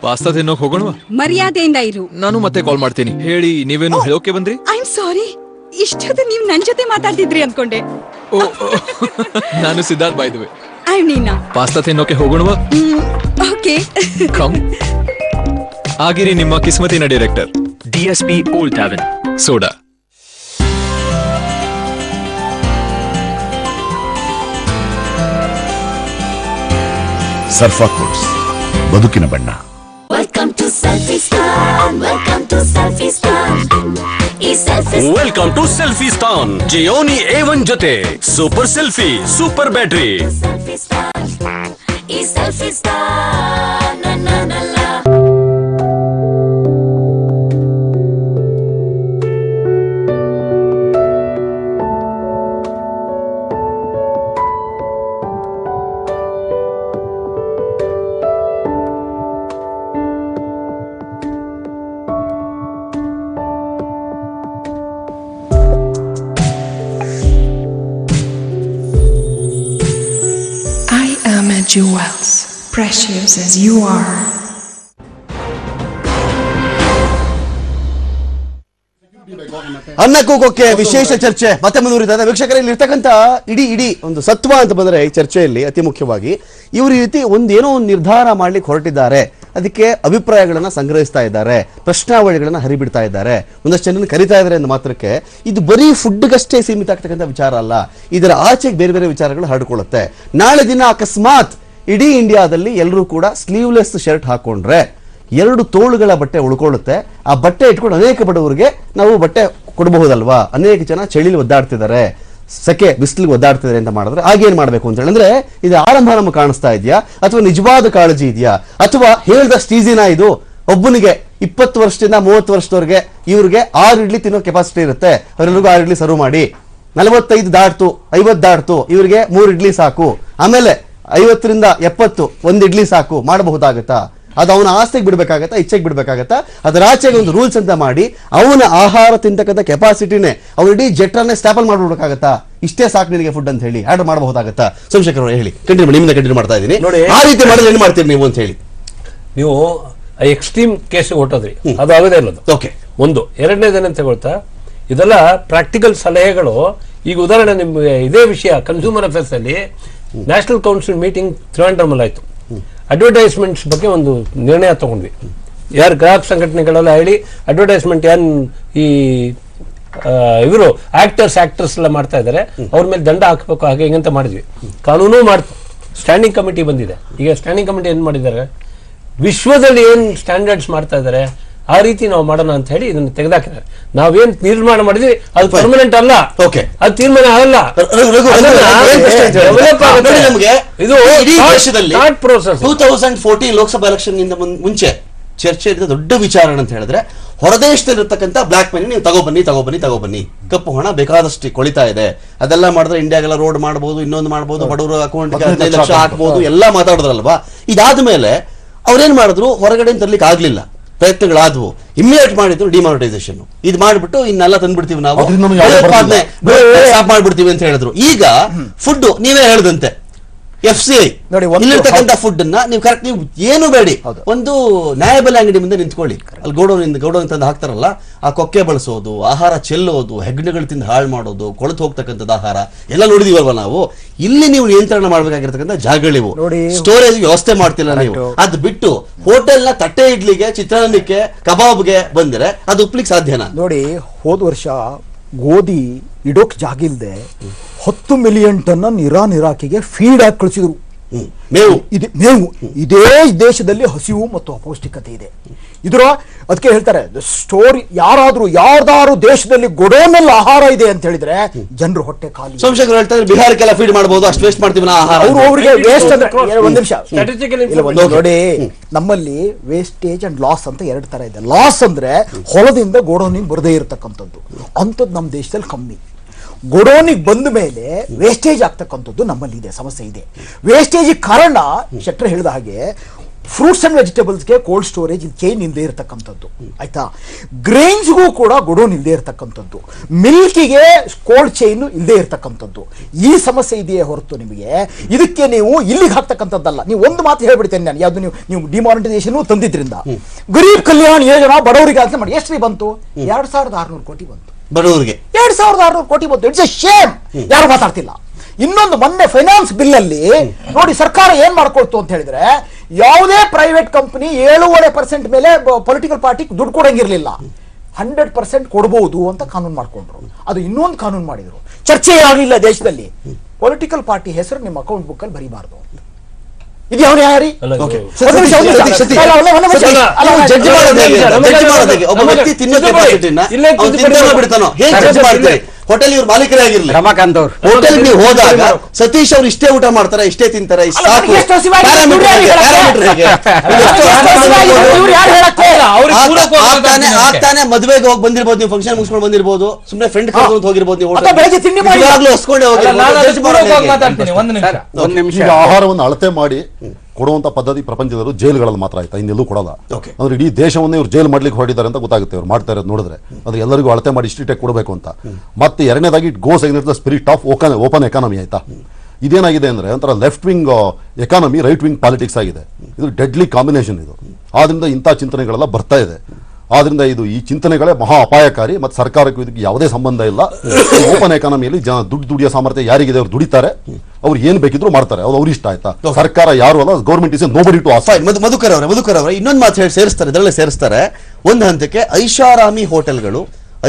ಪಾಸ್ತಾ ತಿನ್ನೋಕ್ ಹೋಗೋಣವಾ? ಮರ್ಯಾದೆಯಿಂದ ಇರು. ನಾನು ಮತ್ತೆ ಕಾಲ್ ಮಾಡ್ತೀನಿ. ಹೇಳಿ, ನೀವೇನು ಹೇಳೋಕೆ ಬಂದ್ರಿ? ಐ ಆಮ್ ಸಾರಿ, ಇಷ್ಟೊತ್ತು ನೀವು ನನ್ ಜೊತೆ ಮಾತಾಡ್ತಿದ್ರಿ ಅನ್ಕೊಂಡೆ. ನಾನು Siddharth by the way. I am Neena. Pasta ತಿನ್ನೋಕೆ ಹೋಗೋಣವಾ? Okay come. ಆಗಿರಿ ನಿಮ್ಮ ಕಿಸ್ಮತಿನ director DSP Old Tavern soda. ಸರ್ಫಾ ಕೋರ್ಸ್ ಬದುಕಿನ ಬಣ್ಣ. Welcome to Selfie Stan. Welcome to Selfie Stan. Welcome to selfie scan. Gionee A1 ಜೊತೆ super selfie, super battery. Selfie Stan. ಈ Selfie Stan. Na na na la. Jewels, precious as you are. ಅನ್ನ ಕೂಗೋಕೆ ವಿಶೇಷ ಚರ್ಚೆ ಮತ್ತೆ ಮುಂದುವರಿತಾ ಇದೆ. ವೀಕ್ಷಕರೇ, ಇಲ್ಲಿರ್ತಕ್ಕಂಥ ಇಡೀ ಒಂದು ಸತ್ವ ಅಂತ ಬಂದರೆ ಈ ಚರ್ಚೆಯಲ್ಲಿ ಅತಿ ಮುಖ್ಯವಾಗಿ ಇವರು ಈ ರೀತಿ ಏನೋ ಒಂದು ನಿರ್ಧಾರ ಮಾಡ್ಲಿಕ್ಕೆ ಹೊರಟಿದ್ದಾರೆ. ಅದಕ್ಕೆ ಅಭಿಪ್ರಾಯಗಳನ್ನ ಸಂಗ್ರಹಿಸ್ತಾ ಇದ್ದಾರೆ, ಪ್ರಶ್ನಾವಳಿಗಳನ್ನ ಹರಿಬಿಡ್ತಾ ಇದ್ದಾರೆ, ಒಂದಷ್ಟು ಜನರನ್ನು ಕರಿತಾ ಇದ್ದಾರೆ ಅಂತ ಮಾತ್ರಕ್ಕೆ ಇದು ಬರೀ ಫುಡ್ಗಷ್ಟೇ ಸೀಮಿತ ಆಗ್ತಕ್ಕಂಥ ವಿಚಾರ ಅಲ್ಲ. ಇದರ ಆಚೆಗೆ ಬೇರೆ ಬೇರೆ ವಿಚಾರಗಳು ಹರಡಿಕೊಳ್ಳುತ್ತೆ. ನಾಳೆ ದಿನ ಅಕಸ್ಮಾತ್ ಇಡೀ ಇಂಡಿಯಾದಲ್ಲಿ ಎಲ್ಲರೂ ಕೂಡ ಸ್ಲೀವ್ಲೆಸ್ ಶರ್ಟ್ ಹಾಕೊಂಡ್ರೆ 2 ತೋಳುಗಳ ಬಟ್ಟೆ ಉಳ್ಕೊಳ್ಳುತ್ತೆ. ಆ ಬಟ್ಟೆ ಇಟ್ಕೊಂಡು ಅನೇಕ ಬಡವರಿಗೆ ನಾವು ಬಟ್ಟೆ ಕೊಡಬಹುದಲ್ವಾ? ಅನೇಕ ಜನ ಚಳಿಲಿ ಒದ್ದಾಡ್ತಿದ್ದಾರೆ, ಸೆಕೆ ಬಿಸಿಲಿಗೆ ಒದ್ದಾಡ್ತಿದ್ದಾರೆ ಅಂತ ಮಾಡಿದ್ರೆ ಆಗೇನ್ ಮಾಡ್ಬೇಕು ಅಂತ ಹೇಳಿದ್ರೆ ಇದು ಆರಂಭ ನಮಗೆ ಕಾಣಿಸ್ತಾ ಇದೆಯಾ, ಅಥವಾ ನಿಜವಾದ ಕಾಳಜಿ ಇದೆಯಾ, ಅಥವಾ ಹೇಳ್ದಷ್ಟು ಈಸಿನಾ ಇದು? ಒಬ್ಬನಿಗೆ 20 ವರ್ಷದಿಂದ 30 ವರ್ಷದವರೆಗೆ ಇವ್ರಿಗೆ 6 ಇಡ್ಲಿ ತಿನ್ನೋ ಕೆಪಾಸಿಟಿ ಇರುತ್ತೆ, ಅವರೆಲ್ಲರಿಗೂ 6 ಇಡ್ಲಿ ಸರ್ವ್ ಮಾಡಿ. 45 ದಾಟ್ತು, 50 ದಾಟ್ತು, ಇವರಿಗೆ 3 ಇಡ್ಲಿ ಸಾಕು. ಆಮೇಲೆ 50 ರಿಂದ 70 1 ಇಡ್ಲಿ ಸಾಕು ಮಾಡಬಹುದಾಗತ್ತಾ? ಅದು ಅವನ ಆಸ್ತಿಗೆ ಬಿಡ್ಬೇಕಾಗತ್ತಾ, ಇಚ್ಛೆಗೆ ಬಿಡ್ಬೇಕಾಗತ್ತಾ? ಅದರ ಆಚೆಗೆ ಒಂದು ರೂಲ್ಸ್ ಅಂತ ಮಾಡಿ ಅವನ ಆಹಾರ ತಿಂತಕ್ಕಂಥ ಕೆಪಾಸಿಟಿನೇ ಅವ್ರು ಇಡೀ ಜೆಟ್ರನ್ನೇ ಸ್ಟ್ಯಾಪಲ್ ಮಾಡ್ಬಿಡ್ಬೇಕಾಗತ್ತಾ? ಇಷ್ಟೇ ಸಾಕು ನಿನಗೆ ಫುಡ್ ಅಂತ ಹೇಳಿ ಆರ್ಡರ್ ಮಾಡಬಹುದಾಗತ್ತಾ? ಸೋಮಶೇಖರ್ ಹೇಳಿ, ಕಂಟಿನ್ಯೂ ನಿಮ್ಮಿಂದ ಕಂಟಿನ್ಯೂ ಮಾಡ್ತಾ ಇದ್ದೀನಿ. ಆ ರೀತಿ ಮಾಡಿದ್ರೆ ಏನು ಮಾಡ್ತೀರಿ ನೀವು ಅಂತ ಹೇಳಿ. ನೀವು ಎಕ್ಸ್ಟ್ರೀಮ್ ಕೇಸ್ ಹೊಟ್ಟೋದ್ರಿ, ಅದು ಆಗೋದೇ ಇಲ್ಲದು. ಓಕೆ, ಒಂದು. ಎರಡನೇದೇನಂತ ಗೊತ್ತಾ, ಇದೆಲ್ಲ ಪ್ರಾಕ್ಟಿಕಲ್ ಸಲಹೆಗಳು. ಈಗ ಉದಾಹರಣೆ ನಿಮ್ಗೆ ಇದೇ ವಿಷಯ ಕನ್ಸ್ಯೂಮರ್ ಅಫೇರ್ಸ್ ಅಲ್ಲಿ ನ್ಯಾಷನಲ್ ಕೌನ್ಸಿಲ್ ಮೀಟಿಂಗ್ ತ್ರಿವೆಂಡ್ರಮಲ್ಲಿ ಆಯ್ತು. ಅಡ್ವರ್ಟೈಸ್ಮೆಂಟ್ಸ್ ಬಗ್ಗೆ ಒಂದು ನಿರ್ಣಯ ತಗೊಂಡ್ವಿ. ಯಾರು ಗ್ರಾಹಕ ಸಂಘಟನೆಗಳೆಲ್ಲ ಹೇಳಿ ಅಡ್ವರ್ಟೈಸ್ಮೆಂಟ್ ಏನ್ ಈ ಇವರು ಆಕ್ಟರ್ಸ್ ಎಲ್ಲ ಮಾಡ್ತಾ ಇದ್ದಾರೆ, ಅವ್ರ ಮೇಲೆ ದಂಡ ಹಾಕಬೇಕು ಹಾಗೆ ಹಿಂಗಂತ ಮಾಡಿದ್ವಿ. ಕಾನೂನು ಮಾಡ್ತು. ಸ್ಟ್ಯಾಂಡಿಂಗ್ ಕಮಿಟಿ ಬಂದಿದೆ. ಈಗ ಸ್ಟ್ಯಾಂಡಿಂಗ್ ಕಮಿಟಿ ಏನ್ ಮಾಡಿದ್ದಾರೆ, ವಿಶ್ವದಲ್ಲಿ ಏನ್ ಸ್ಟ್ಯಾಂಡರ್ಡ್ಸ್ ಮಾಡ್ತಾ ಇದ್ದಾರೆ ಆ ರೀತಿ ನಾವು ಮಾಡೋಣ ಅಂತ ಹೇಳಿ ಇದನ್ನು ತೆಗೆದಾಕಿದ್ದಾರೆ. ನಾವೇನ್ ನಿರ್ಮಾಣ ಮಾಡಿದ್ವಿ ಅದು ಪರ್ಮನೆಂಟ್ ಅಲ್ಲ, ಅದು ತೀರ್ಮಾನ ಆಗಲ್ಲ. ಇದು ಇಡೀ ದೇಶದಲ್ಲಿ 2014 ಲೋಕಸಭಾ ಎಲೆಕ್ಷನ್ ಇಂದ ಮುಂಚೆ ಚರ್ಚೆ ಇದ್ದ ದೊಡ್ಡ ವಿಚಾರ ಅಂತ ಹೇಳಿದ್ರೆ, ಹೊರದೇಶದಲ್ಲಿರ್ತಕ್ಕಂಥ ಬ್ಲಾಕ್ ಮನಿ ನೀವು ತಗೋಬನ್ನಿ, ಕಪ್ಪು ಹಣ ಬೇಕಾದಷ್ಟು ಕೊಳಿತಾ ಇದೆ, ಅದೆಲ್ಲ ಮಾಡಿದ್ರೆ ಇಂಡಿಯಾಗೆಲ್ಲ ರೋಡ್ ಮಾಡಬಹುದು, ಇನ್ನೊಂದು ಮಾಡಬಹುದು, ಬಡವರ ಅಕೌಂಟ್ 15 ಲಕ್ಷ ಹಾಕಬಹುದು, ಎಲ್ಲ ಮಾತಾಡಿದ್ರಲ್ವಾ. ಇದಾದ್ಮೇಲೆ ಅವ್ರೇನ್ ಮಾಡಿದ್ರು, ಹೊರಗಡೆ ತರ್ಲಿಕ್ಕೆ ಆಗ್ಲಿಲ್ಲ, ಪ್ರಯತ್ನಗಳಾದವು, ಇಮ್ಮಿಡಿಯೇಟ್ ಮಾಡಿದ್ರು ಡಿಮಾನಿಟೈಸೇಷನ್. ಇದು ಮಾಡ್ಬಿಟ್ಟು ಇನ್ನೆಲ್ಲ ತಂದ್ಬಿಡ್ತೀವಿ ನಾವು, ಮಾಡ್ಬಿಡ್ತೀವಿ ಅಂತ ಹೇಳಿದ್ರು. ಈಗ ಫುಡ್ ನೀವೇ ಹೇಳ್ದಂತೆ FCI ನೋಡಿ, ಇಲ್ಲಿರ್ತಕ್ಕಂಥ ಫುಡ್ ಅನ್ನ ನೀವು ಕರೆಕ್ಟ್, ನೀವು ಏನು ಬೇಡಿ, ಒಂದು ನ್ಯಾಯಬೆಲೆ ಅಂಗಡಿ ಮುಂದೆ ನಿಂತ್ಕೊಳ್ಳಿ, ಅಲ್ಲಿ ಗೋಡೌನ್ ತಂದು ಹಾಕ್ತಾರಲ್ಲ, ಆ ಕೊಕ್ಕೆ ಬಳಸೋದು, ಆಹಾರ ಚೆಲ್ಲೋದು, ಹೆಗ್ಣೆಗಳು ತಿಂದು ಹಾಳು ಮಾಡೋದು, ಕೊಳತು ಹೋಗ್ತಕ್ಕಂಥದ್ದು ಆಹಾರ ಎಲ್ಲ ನೋಡಿದೀವಲ್ವ ನಾವು. ಇಲ್ಲಿ ನೀವು ನಿಯಂತ್ರಣ ಮಾಡ್ಬೇಕಾಗಿರ್ತಕ್ಕಂಥ ಜಾಗಗಳಿವು. ಸ್ಟೋರೇಜ್ ವ್ಯವಸ್ಥೆ ಮಾಡ್ತಿಲ್ಲ ನೀವು. ಅದು ಬಿಟ್ಟು ಹೋಟೆಲ್ ನ ತಟ್ಟೆ ಇಡ್ಲಿಗೆ, ಚಿತ್ರಾನ್ನಕ್ಕೆ, ಕಬಾಬ್ಗೆ ಬಂದ್ರೆ ಅದು ಒಪ್ಲಿಕ್ಕೆ ಸಾಧ್ಯನಾ? ನೋಡಿ, ಹೋದ ವರ್ಷ ಗೋಧಿ ಇಡೋಕ್ ಜಾಗ ಇಲ್ಲದೆ 10 ಮಿಲಿಯನ್ ಟನ್ ಇರಾಕಿಗೆ ಫೀಡ್ ಆಗಿ ಕಳಿಸಿದ್ರು. ಮೇವು ಇದೇ ದೇಶದಲ್ಲಿ ಹಸಿವು ಮತ್ತು ಅಪೌಷ್ಟಿಕತೆ ಇದೆ. ಅದಕ್ಕೆ ಹೇಳ್ತಾರೆ ಸ್ಟೋರಿ, ಯಾರ್ದಾರು ದೇಶದಲ್ಲಿ ಗೊಡೋನಲ್ಲಿ ಆಹಾರ ಇದೆ ಅಂತ ಹೇಳಿದ್ರೆ ಜನರು ಹೊಟ್ಟೆ ಖಾಲಿ. ಸೋಮಶೇಖರ್ ಹೇಳ್ತಾರೆ ಬಿಹಾರಕ್ಕೆಲ್ಲ ಫೀಡ್ ಮಾಡಬಹುದು, ಅಷ್ಟು ವೇಸ್ಟ್ ಮಾಡ್ತೀವಿ ನಾ ಆಹಾರ. ಅವರಿಗೆ ವೇಸ್ಟ್ ಅಂದ್ರೆ ಒಂದ್ ನಿಮಿಷ ನೋಡಿ, ನಮ್ಮಲ್ಲಿ ವೇಸ್ಟೇಜ್ ಅಂಡ್ ಲಾಸ್ ಅಂತ 2 ತರ ಇದೆ. ಲಾಸ್ ಅಂದ್ರೆ ಹೊಲದಿಂದ ಗೋಡೌನಿಗೆ ಬರದೇ ಇರತಕ್ಕಂಥದ್ದು, ಅಂಥದ್ದು ನಮ್ಮ ದೇಶದಲ್ಲಿ ಕಮ್ಮಿ. ಗೋಡೌನಿಗೆ ಬಂದ ಮೇಲೆ ವೇಸ್ಟೇಜ್ ಆಗ್ತಕ್ಕಂಥದ್ದು ನಮ್ಮಲ್ಲಿ ಇದೆ, ಸಮಸ್ಯೆ ಇದೆ. ವೇಸ್ಟೇಜ್ ಕಾರಣ ಶೆಟ್ಟರ್ ಹೇಳಿದ ಹಾಗೆ ಫ್ರೂಟ್ಸ್ ಅಂಡ್ ವೆಜಿಟೇಬಲ್ಸ್ಗೆ ಕೋಲ್ಡ್ ಸ್ಟೋರೇಜ್ ಚೈನ್ ಇಲ್ಲದೆ ಇರತಕ್ಕಂಥದ್ದು, ಆಯ್ತಾ. ಗ್ರೈನ್ಸ್ಗೂ ಕೂಡ ಗೋಡೌನ್ ಇಲ್ಲದೆ ಇರತಕ್ಕಂಥದ್ದು, ಮಿಲ್ಕಿಗೆ ಕೋಲ್ಡ್ ಚೈನ್ ಇಲ್ಲದೆ ಇರತಕ್ಕಂಥದ್ದು, ಈ ಸಮಸ್ಯೆ ಇದೆಯೇ ಹೊರತು ನಿಮಗೆ ಇದಕ್ಕೆ ನೀವು ಇಲ್ಲಿಗೆ ಹಾಕ್ತಕ್ಕಂಥದ್ದಲ್ಲ. ನೀವು ಒಂದು ಮಾತು ಹೇಳ್ಬಿಡ್ತೇನೆ ನಾನು, ಯಾವುದು ನೀವು ಡಿಮಾನಿಟೈಸೇಷನ್ ತಂದಿದ್ರಿಂದ ಗರೀಬ್ ಕಲ್ಯಾಣ ಯೋಜನಾ ಬಡವರಿಗೆ ಅಂತ ಮಾಡಿ ಎಷ್ಟು ಬಂತು? 2600 ಕೋಟಿ ಬಂತು ಬಡವರಿಗೆ. 2600 ಕೋಟಿ ಬಂತು. It's A Shem. ಯಾರು ಮಾತಾಡ್ತಿಲ್ಲ. ಇನ್ನೊಂದು, ಮೊನ್ನೆ ಫೈನಾನ್ಸ್ ಬಿಲ್ ಅಲ್ಲಿ ನೋಡಿ ಸರ್ಕಾರ ಏನ್ ಮಾಡ್ಕೊಳ್ತು ಅಂತ ಹೇಳಿದ್ರೆ, ಯಾವುದೇ ಪ್ರೈವೇಟ್ ಕಂಪನಿ 7.5% ಮೇಲೆ ಪೊಲಿಟಿಕಲ್ ಪಾರ್ಟಿ ದುಡ್ಡು ಕೊಡಂಗಿರ್ಲಿಲ್ಲ, 100% ಕೊಡಬಹುದು ಅಂತ ಕಾನೂನು ಮಾಡ್ಕೊಂಡ್ರು. ಅದು ಇನ್ನೊಂದು ಕಾನೂನು ಮಾಡಿದ್ರು, ಚರ್ಚೆ ಆಗಲಿಲ್ಲ ದೇಶದಲ್ಲಿ. ಪೊಲಿಟಿಕಲ್ ಪಾರ್ಟಿ ಹೆಸರು ನಿಮ್ಮ ಅಕೌಂಟ್ ಬುಕ್ ಅಲ್ಲಿ ಬರೀಬಾರ್ದು. ಇದು ಯಾವ ನ್ಯಾಯ ರೀ? ಹೋಟೆಲ್ ಇವ್ರ ಮಾಲೀಕರೇ ಆಗಿರ್ಲಿ, ರಮಾಕಾಂತ್ ಅವ್ರು ಹೋಟೆಲ್ ನೀವು ಹೋದಾಗ ಸತೀಶ್ ಅವ್ರು ಇಷ್ಟೇ ಊಟ ಮಾಡ್ತಾರೆ, ಇಷ್ಟೇ ತಿಂತಾರೆ, ಆಗ್ತಾನೆ ಮದುವೆಗೆ ಹೋಗಿ ಬಂದಿರ್ಬೋದು, ನೀವು ಫಂಕ್ಷನ್ ಮುಗಿಸ್ಕೊಂಡು ಬಂದಿರ್ಬೋದು, ಸುಮ್ಮನೆ ಫ್ರೆಂಡ್ ಕರ್ಕೊಂಡು ಹೋಗಿರ್ಬೋದು, ನೀವು ಹಸ್ಕೊಂಡೆ ಹೋಗಿ. ಆಹಾರವನ್ನು ಅಳತೆ ಮಾಡಿ ಕೊಡುವಂತ ಪದ್ಧತಿ ಪ್ರಪಂಚದವರು ಜೈಲುಗಳಲ್ಲಿ ಮಾತ್ರ ಆಯ್ತಾ, ಇನ್ನೆಲ್ಲೂ ಕೊಡಲ್ಲ. ಅಂದ್ರೆ ಇಡೀ ದೇಶವನ್ನೇ ಇವ್ರು ಜೈಲ್ ಮಾಡ್ಲಿಕ್ಕೆ ಹೊರಟಿದ್ದಾರೆ ಅಂತ ಗೊತ್ತಾಗುತ್ತೆ ಇವ್ರು ಮಾಡ್ತಾ ಇರೋದು ನೋಡಿದ್ರೆ. ಅದು ಎಲ್ಲರಿಗೂ ಅಳತೆ ಮಾಡಿ ಇಷ್ಟೇ ಕೊಡಬೇಕು ಅಂತ. ಮತ್ತೆ ಎರಡನೇದಾಗಿ it goes against the spirit of open economy ಆಯ್ತಾ. ಇದೇನಾಗಿದೆ ಅಂದ್ರೆ ಒಂಥರ left wing economy, right wing politics ಆಗಿದೆ. ಇದು ಡೆಡ್ಲಿ ಕಾಂಬಿನೇಷನ್ ಇದು. ಆದ್ರಿಂದ ಇಂಥ ಚಿಂತನೆಗಳೆಲ್ಲ ಬರ್ತಾ ಇದೆ. ಆದ್ರಿಂದ ಈ ಚಿಂತನೆಗಳೇ ಮಹಾ ಅಪಾಯಕಾರಿ. ಮತ್ತು ಸರ್ಕಾರಕ್ಕೂ ಇದಕ್ಕೆ ಯಾವುದೇ ಸಂಬಂಧ ಇಲ್ಲ. ಓಪನ್ ಎಕಾನಮಿಯಲ್ಲಿ ದುಡ್ಡು ದುಡಿಯೋ ಸಾಮರ್ಥ್ಯ ಯಾರಿಗಿದೆ ಅವ್ರು ದುಡಿತಾರೆ, ಅವ್ರು ಏನ್ ಬೇಕಿದ್ರು ಮಾಡ್ತಾರೆ, ಅದು ಅವ್ರ ಇಷ್ಟ ಆಯ್ತಾ. ಸರ್ಕಾರ ಯಾರು ಅಲ್ಲ, government is nobody to us. Madhukar ಅವರೇ ಇನ್ನೊಂದು ಮಾತು ಹೇಳಿ ಸೇರಿಸ್ತಾರೆ, ಇದರಲ್ಲೇ ಸೇರಿಸ್ತಾರೆ. ಒಂದು ಹಂತಕ್ಕೆ ಐಷಾರಾಮಿ ಹೋಟೆಲ್ಗಳು,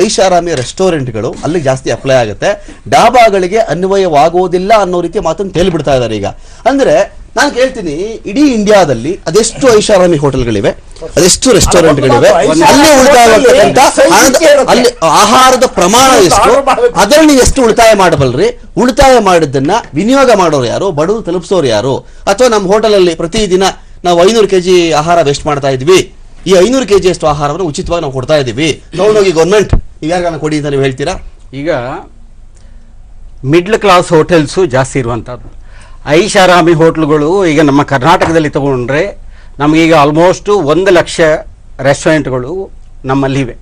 ಐಷಾರಾಮಿ ರೆಸ್ಟೋರೆಂಟ್ಗಳು ಅಲ್ಲಿಗೆ ಜಾಸ್ತಿ ಅಪ್ಲೈ ಆಗುತ್ತೆ, ಡಾಬಾಗಳಿಗೆ ಅನ್ವಯವಾಗುವುದಿಲ್ಲ ಅನ್ನೋ ರೀತಿ ಮಾತನ್ನು ತೇಲ್ಬಿಡ್ತಾ ಇದ್ದಾರೆ ಈಗ. ಅಂದ್ರೆ ನಾನು ಕೇಳ್ತೀನಿ, ಇಡೀ ಇಂಡಿಯಾದಲ್ಲಿ ಅದೆಷ್ಟು ಐಷಾರಾಮಿ ಹೋಟೆಲ್ಗಳಿವೆ, ಅದೆಷ್ಟು ರೆಸ್ಟೋರೆಂಟ್ಗಳಿವೆ, ಅಲ್ಲಿ ಅಲ್ಲಿ ಆಹಾರದ ಪ್ರಮಾಣ ಎಷ್ಟು, ಅದರಲ್ಲಿ ನೀವು ಎಷ್ಟು ಉಳಿತಾಯ ಮಾಡಬಲ್ರಿ? ಉಳಿತಾಯ ಮಾಡಿದ್ದನ್ನ ವಿನಿಯೋಗ ಮಾಡೋರು ಯಾರು, ಬಡವರು ತಲುಪಿಸೋರು ಯಾರು? ಅಥವಾ ನಮ್ಮ ಹೋಟೆಲ್ ಅಲ್ಲಿ ಪ್ರತಿದಿನ ನಾವು 500 kg ಆಹಾರ ವೇಸ್ಟ್ ಮಾಡ್ತಾ ಇದ್ವಿ, ಈ 500 kg ಅಷ್ಟು ಆಹಾರವನ್ನು ಉಚಿತವಾಗಿ ನಾವು ಕೊಡ್ತಾ ಇದೀವಿ, ತಗೊಂಡೋಗಿ ಗೌರ್ಮೆಂಟ್ ಯಾರಿಗಾನ ಕೊಡಿ ಅಂತ ನೀವು ಹೇಳ್ತೀರಾ? ಈಗ ಮಿಡ್ಲ್ ಕ್ಲಾಸ್ ಹೋಟೆಲ್ಸು ಜಾಸ್ತಿ ಇರುವಂಥದ್ದು. ಐಷಾರಾಮಿ ಹೋಟ್ಲುಗಳು ಈಗ ನಮ್ಮ ಕರ್ನಾಟಕದಲ್ಲಿ ತಗೊಂಡ್ರೆ ನಮಗೀಗ ಆಲ್ಮೋಸ್ಟ್ 1 ಲಕ್ಷ ರೆಸ್ಟೋರೆಂಟ್ಗಳು ನಮ್ಮಲ್ಲಿವೆ.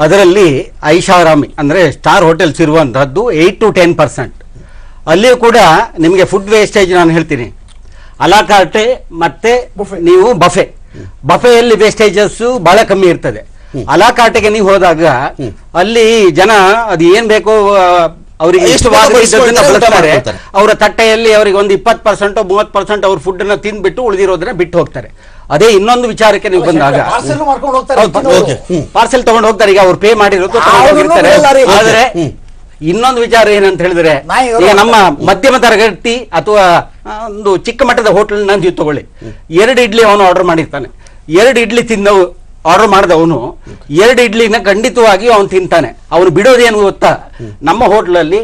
ಅದರಲ್ಲಿ ಐಷಾರಾಮಿ ಅಂದರೆ ಸ್ಟಾರ್ ಹೋಟೆಲ್ಸ್ ಇರುವಂತಹದ್ದು 8 to 10%. ಅಲ್ಲಿಯೂ ಕೂಡ ನಿಮಗೆ ಫುಡ್ ವೇಸ್ಟೇಜ್ ನಾನು ಹೇಳ್ತೀನಿ, ಅಲಾ ಕಾರ್ಟೆ ಮತ್ತೆ ನೀವು ಬಫೆಯಲ್ಲಿ ವೇಸ್ಟೇಜಸ್ ಬಹಳ ಕಮ್ಮಿ ಇರ್ತದೆ. ಅಲಾ ಕಾರ್ಟೆಗೆ ನೀವು ಹೋದಾಗ ಅಲ್ಲಿ ಜನ ಅದು ಏನ್ ಬೇಕೋ ಅವರಿಗೆ ಬಳಸ್ತಾರೆ. ಅವರ ತಟ್ಟೆಯಲ್ಲಿ ಅವರಿಗೆ ಒಂದು 20% 30% ಅವ್ರ ಫುಡ್ ಅನ್ನ ತಿಂದ್ಬಿಟ್ಟು ಉಳಿದಿರೋದನ್ನ ಬಿಟ್ಟು ಹೋಗ್ತಾರೆ. ಅದೇ ಇನ್ನೊಂದು ವಿಚಾರಕ್ಕೆ ನೀವು ಬಂದಾಗ ಪಾರ್ಸೆಲ್ ತಗೊಂಡು ಹೋಗ್ತಾರೆ. ಈಗ ಅವ್ರು ಪೇ ಮಾಡಿರೋದು ಹೋಗಿರ್ತಾರೆ. ಆದ್ರೆ ಇನ್ನೊಂದು ವಿಚಾರ ಏನಂತ ಹೇಳಿದ್ರೆ, ಈಗ ನಮ್ಮ ಮಧ್ಯಮ ತರಗತಿ ಅಥವಾ ಒಂದು ಚಿಕ್ಕ ಮಟ್ಟದ ಹೋಟೆಲ್ ನಾನು ತಗೊಳ್ಳಿ, 2 ಇಡ್ಲಿ ಅವನು ಆರ್ಡರ್ ಮಾಡಿರ್ತಾನೆ. 2 ಇಡ್ಲಿ ತಿಂದವು ಆರ್ಡರ್ ಮಾಡಿದವನು 2 ಇಡ್ಲಿನ ಖಂಡಿತವಾಗಿ ಅವನು ತಿಂತಾನೆ. ಅವನು ಬಿಡೋದೇನು ಗೊತ್ತಾ, ನಮ್ಮ ಹೋಟ್ಲಲ್ಲಿ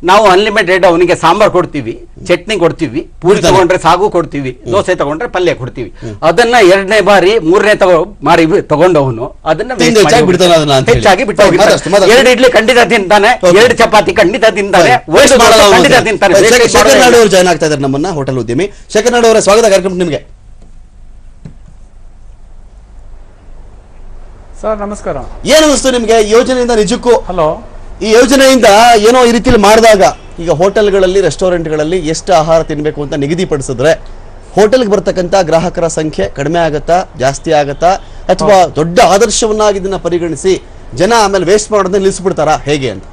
ನಾವು ಅನ್ಲಿಮಿಟೆಡ್ ಅವನಿಗೆ ಸಾಂಬಾರ್ ಕೊಡ್ತೀವಿ, ಚಟ್ನಿ ಕೊಡ್ತೀವಿ, ಪೂರಿ ತಗೊಂಡ್ರೆ ಸಾಗು ಕೊಡ್ತೀವಿ, ದೋಸೆ ತಗೊಂಡ್ರೆ ಪಲ್ಯ ಕೊಡ್ತೀವಿ. ಅದನ್ನ 2ನೇ ಬಾರಿ 3ನೇ ಬಾರಿ ತಗೊಂಡವನು ಅದನ್ನ ಹೆಚ್ಚಾಗಿ ಬಿಟ್ಟು 2 ಇಡ್ಲಿ ಖಂಡಿತ ತಿಂತಾನೆ, 2 ಚಪಾತಿ ಖಂಡಿತ ತಿಂತಾನೆ, ಖಂಡಿತ ತಿಂತಾನೆ. ಶೇಖರ್ ನಾಡು ಅವರು ಜಾಯ್ನ್ ಆಗ್ತಾ ಇದ್ದಾರೆ ನಮ್ಮನ್ನ, ಹೋಟೆಲ್ ಉದ್ಯಮಿ. ಶೇಖರ್ ನಾಡು ಅವರ ಸ್ವಾಗತ ಕಾರ್ಯಕ್ರಮ ನಿಮಗೆ. ಸರ್ ನಮಸ್ಕಾರ. ಏನು ಅನಿಸ್ತು ನಿಮ್ಗೆ ಯೋಜನೆಯಿಂದ? ನಿಜಕ್ಕೂ ಈ ಯೋಜನೆಯಿಂದ ಏನೋ ಈ ರೀತಿಯಲ್ಲಿ ಮಾಡಿದಾಗ ಈಗ ಹೋಟೆಲ್ಗಳಲ್ಲಿ ರೆಸ್ಟೋರೆಂಟ್ಗಳಲ್ಲಿ ಎಷ್ಟು ಆಹಾರ ತಿನ್ನಬೇಕು ಅಂತ ನಿಗದಿಪಡಿಸಿದ್ರೆ ಹೋಟೆಲ್ಗೆ ಬರ್ತಕ್ಕಂಥ ಗ್ರಾಹಕರ ಸಂಖ್ಯೆ ಕಡಿಮೆ ಆಗತ್ತಾ, ಜಾಸ್ತಿ ಆಗತ್ತಾ, ಅಥವಾ ದೊಡ್ಡ ಆದರ್ಶವನ್ನಾಗಿ ಇದನ್ನ ಪರಿಗಣಿಸಿ ಜನ ಆಮೇಲೆ ವೇಸ್ಟ್ ಮಾಡೋದನ್ನ ನಿಲ್ಲಿಸ್ಬಿಡ್ತಾರಾ ಹೇಗೆ ಅಂತ?